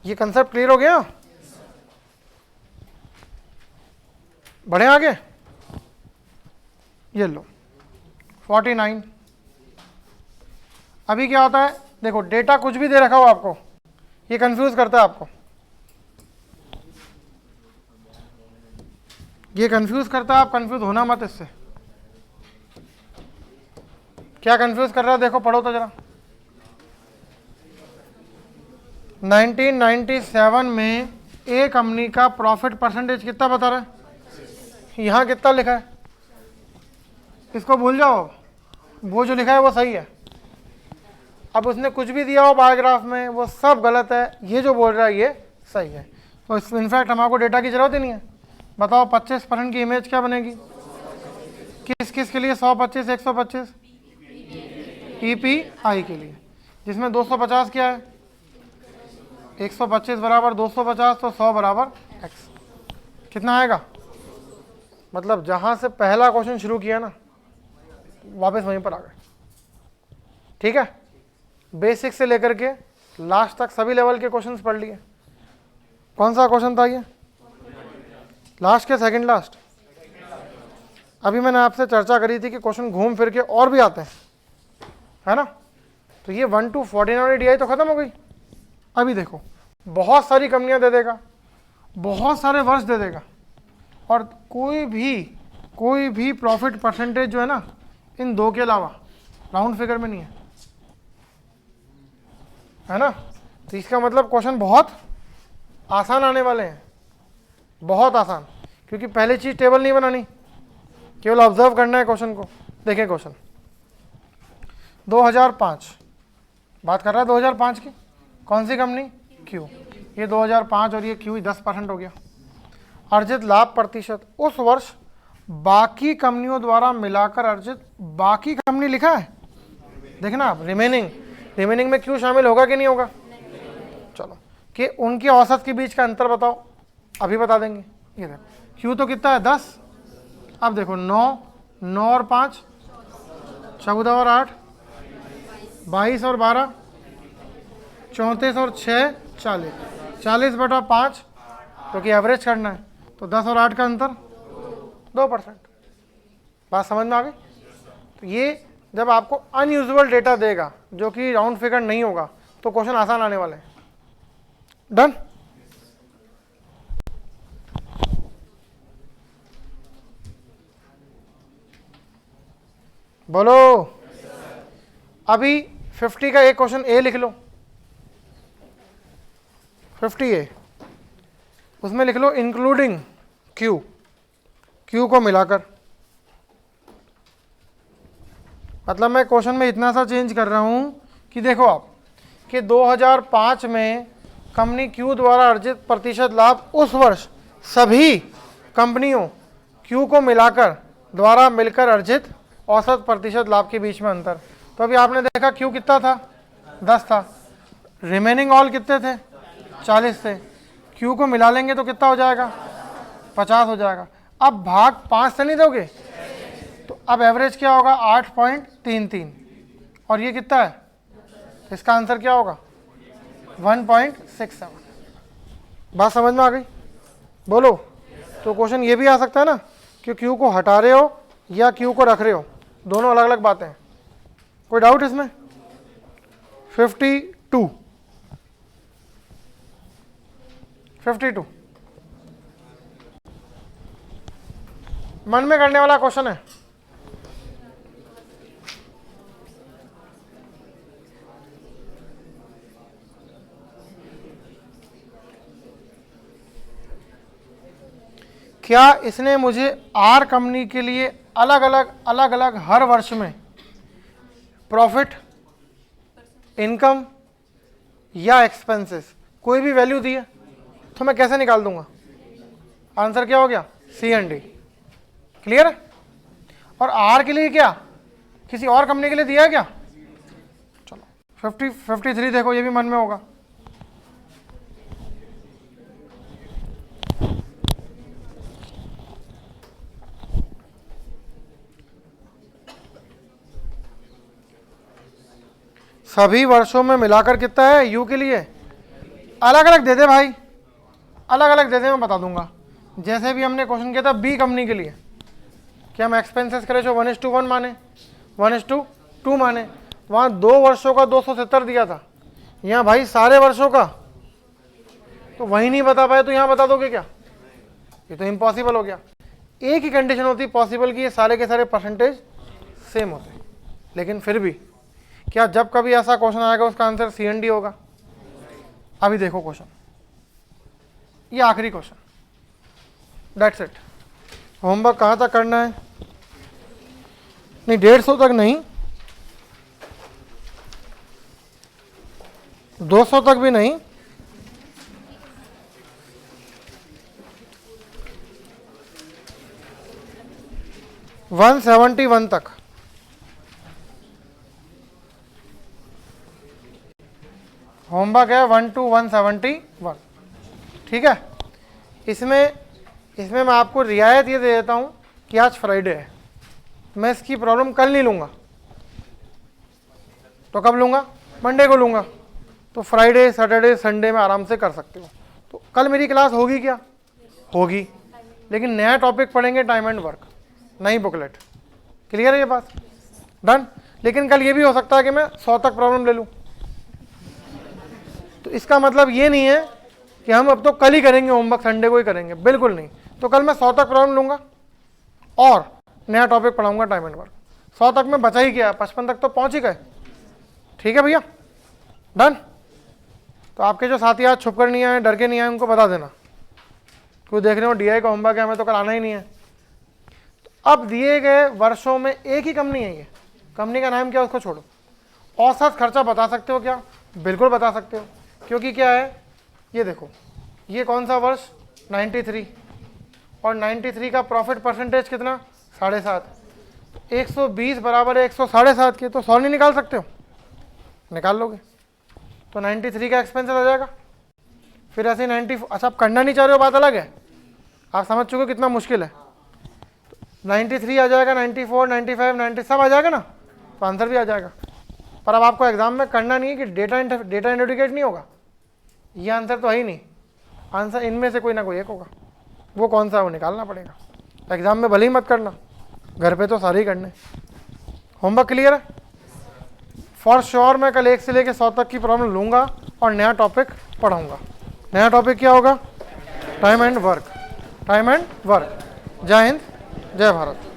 ये कंसेप्ट क्लियर हो गया? बढ़े आगे? ये लो 49। अभी क्या होता है, देखो डेटा कुछ भी दे रखा हो आपको, ये कंफ्यूज करता है आपको, ये कंफ्यूज करता है, आप कंफ्यूज होना मत इससे। क्या कंफ्यूज कर रहा है देखो, पढ़ो तो जरा। 1997 में ए कंपनी का प्रॉफिट परसेंटेज कितना बता रहा है, यहाँ कितना लिखा है, इसको भूल जाओ, वो जो लिखा है वो सही है। अब उसने कुछ भी दिया हो बायोग्राफ में वो सब गलत है, ये जो बोल रहा है ये सही है। तो इनफैक्ट हमको डेटा की जरूरत ही नहीं है। बताओ 25% की इमेज क्या बनेगी, किस किस के लिए, 125 125 EPI के लिए, जिसमें 250 क्या है, 125 बराबर 250, तो 100 बराबर x। कितना आएगा? मतलब जहां से पहला क्वेश्चन शुरू किया ना वापस वहीं पर आ गए। ठीक है, बेसिक से लेकर के लास्ट तक सभी लेवल के क्वेश्चंस पढ़ लिए। कौन सा क्वेश्चन था ये, लास्ट के सेकंड लास्ट? अभी मैंने आपसे चर्चा करी थी कि क्वेश्चन घूम फिर के और भी आते हैं, है ना? तो ये 1 to 49 वाली DI तो खत्म हो गई। अभी देखो बहुत सारी कंपनियां दे देगा, बहुत सारे वर्ष दे देगा, और कोई भी प्रॉफिट परसेंटेज जो है ना इन दो के अलावा राउंड फिगर में नहीं है ना? तो इसका मतलब क्वेश्चन बहुत आसान आने वाले हैं, बहुत आसान, क्योंकि पहली चीज टेबल नहीं बनानी, केवल ऑब्जर्व करना है क्वेश्चन को। देखें क्वेश्चन 2005 बात कर रहा है, 2005 की कौन सी कंपनी, क्यू। ये 2005 और ये क्यू 10% हो गया। अर्जित लाभ प्रतिशत उस वर्ष बाकी कंपनियों द्वारा मिलाकर अर्जित, बाकी कंपनी लिखा है, देखना आप, रिमेनिंग में क्यू शामिल होगा कि नहीं होगा? चलो, कि उनके औसत के बीच का अंतर बताओ, अभी बता देंगे। ये देखो क्यू तो कितना है 10, अब देखो 9 और 5 14 और 8 22 और 12 34 और 6 40 बटा 5, क्योंकि एवरेज करना है, तो 10 और 8 का अंतर 2%। बात समझ में आ गई? तो ये जब आपको अनयूजुअल डेटा देगा जो कि राउंड फिगर नहीं होगा तो क्वेश्चन आसान आने वाले हैं। डन? बोलो। अभी 50 का एक क्वेश्चन ए लिख लो, 50A, उसमें लिख लो इंक्लूडिंग क्यू को मिलाकर। मतलब मैं क्वेश्चन में इतना सा चेंज कर रहा हूं कि देखो आप कि 2005 में कंपनी क्यू द्वारा अर्जित प्रतिशत लाभ उस वर्ष सभी कंपनियों क्यू को मिलाकर द्वारा मिलकर अर्जित औसत प्रतिशत लाभ के बीच में अंतर। तो अभी आपने देखा क्यू कितना था, 10 था, रिमेनिंग ऑल कितने थे, 40 थे। क्यू को मिला लेंगे तो कितना हो जाएगा, 50 हो जाएगा। अब भाग 5 से नहीं दोगे तो अब एवरेज क्या होगा, 8.33, और ये कितना है, इसका आंसर क्या होगा, 1.67। बात समझ में आ गई? बोलो। तो क्वेश्चन ये भी आ सकता है ना कि क्यू को हटा रहे हो या क्यू को रख रहे हो, दोनों अलग अलग बातें हैं। कोई डाउट इसमें? 52 52 मन में करने वाला क्वेश्चन है। क्या इसने मुझे आर कंपनी के लिए अलग अलग हर वर्ष में प्रॉफिट, इनकम या एक्सपेंसेस कोई भी वैल्यू दी है तो मैं कैसे निकाल दूंगा? आंसर क्या हो गया? सी एंड डी। क्लियर है? और आर के लिए क्या किसी और कंपनी के लिए दिया है क्या? चलो 53 देखो, ये भी मन में होगा। सभी वर्षों में मिलाकर कितना है यू के लिए? अलग अलग दे दे भाई, अलग अलग दे दे, मैं बता दूंगा। जैसे भी हमने क्वेश्चन किया था बी कंपनी के लिए, कि हम एक्सपेंसेस करें जो 1:1 माने, 1:2 माने, वहाँ 2 वर्षों का 270 दिया था। यहाँ भाई सारे वर्षों का, तो वही नहीं बता पाए तो यहाँ बता दोगे क्या? ये तो इम्पॉसिबल हो गया। एक ही कंडीशन होती पॉसिबल की ये सारे के सारे परसेंटेज सेम होते, लेकिन फिर भी क्या जब कभी ऐसा क्वेश्चन आएगा उसका आंसर सी एंड डी होगा? अभी देखो क्वेश्चन, ये आखिरी क्वेश्चन, दैट्स इट। होमवर्क कहाँ तक करना है? नहीं 150 तक नहीं, 200 तक भी नहीं, 171 तक। होमवर्क है 1 to 171, ठीक है। इसमें मैं आपको रियायत ये दे देता हूँ कि आज फ्राइडे है, मैं इसकी प्रॉब्लम कल नहीं लूँगा, तो कब लूँगा? मंडे को लूँगा। तो फ्राइडे, सैटरडे, संडे में आराम से कर सकते हो। तो कल मेरी क्लास होगी क्या? होगी, लेकिन नया टॉपिक पढ़ेंगे टाइम एंड वर्क, नई बुकलेट। क्लियर है ये बात? डन। लेकिन कल ये भी हो सकता है कि मैं 100 तक प्रॉब्लम ले लूँ, तो इसका मतलब ये नहीं है कि हम अब तो कल ही करेंगे होमवर्क, संडे को ही करेंगे, बिल्कुल नहीं। तो कल मैं 100 तक प्रॉब्लम लूँगा और नया टॉपिक पढ़ाऊंगा टाइम एंड वर्क। 100 तक में बचा ही क्या, 55 तक तो पहुँच ही गए। ठीक है भैया, डन। तो आपके जो साथी आज छुप कर नहीं आए, डर के नहीं आए, उनको बता देना। कोई देख रहे हो DI का होमवर्क है, हमें तो कल आना ही नहीं है। तो अब दिए गए वर्षों में एक ही कंपनी है, ये कंपनी का नाम क्या है उसको छोड़ो। औसत खर्चा बता सकते हो क्या? बिल्कुल बता सकते हो, क्योंकि क्या है ये देखो, ये कौन सा वर्ष? 93, और 93 का प्रॉफिट परसेंटेज कितना? 7.5। 120 बराबर है 100 के, तो 100 नहीं निकाल सकते हो? निकाल लोगे तो 93 का एक्सपेंसेस आ जाएगा। फिर ऐसे 90, अच्छा आप करना नहीं चाह रहे हो बात अलग है, आप समझ चुके हो कितना मुश्किल है। तो 93 आ जाएगा, 94, 95, 90 सब आ जाएगा ना, तो आंसर भी आ जाएगा। पर अब आपको एग्जाम में करना नहीं है कि डेटा इंडिकेट नहीं होगा, ये आंसर तो है ही नहीं। आंसर इनमें से कोई ना कोई एक होगा, वो कौन सा है वो निकालना पड़ेगा। एग्जाम में भले ही मत करना, घर पे तो सारे ही करने। होमवर्क क्लियर है? फॉर श्योर मैं कल 1 से लेकर 100 तक की प्रॉब्लम लूँगा और नया टॉपिक पढ़ाऊँगा। नया टॉपिक क्या होगा? Time and work. Time and work. जय हिंद, जय भारत।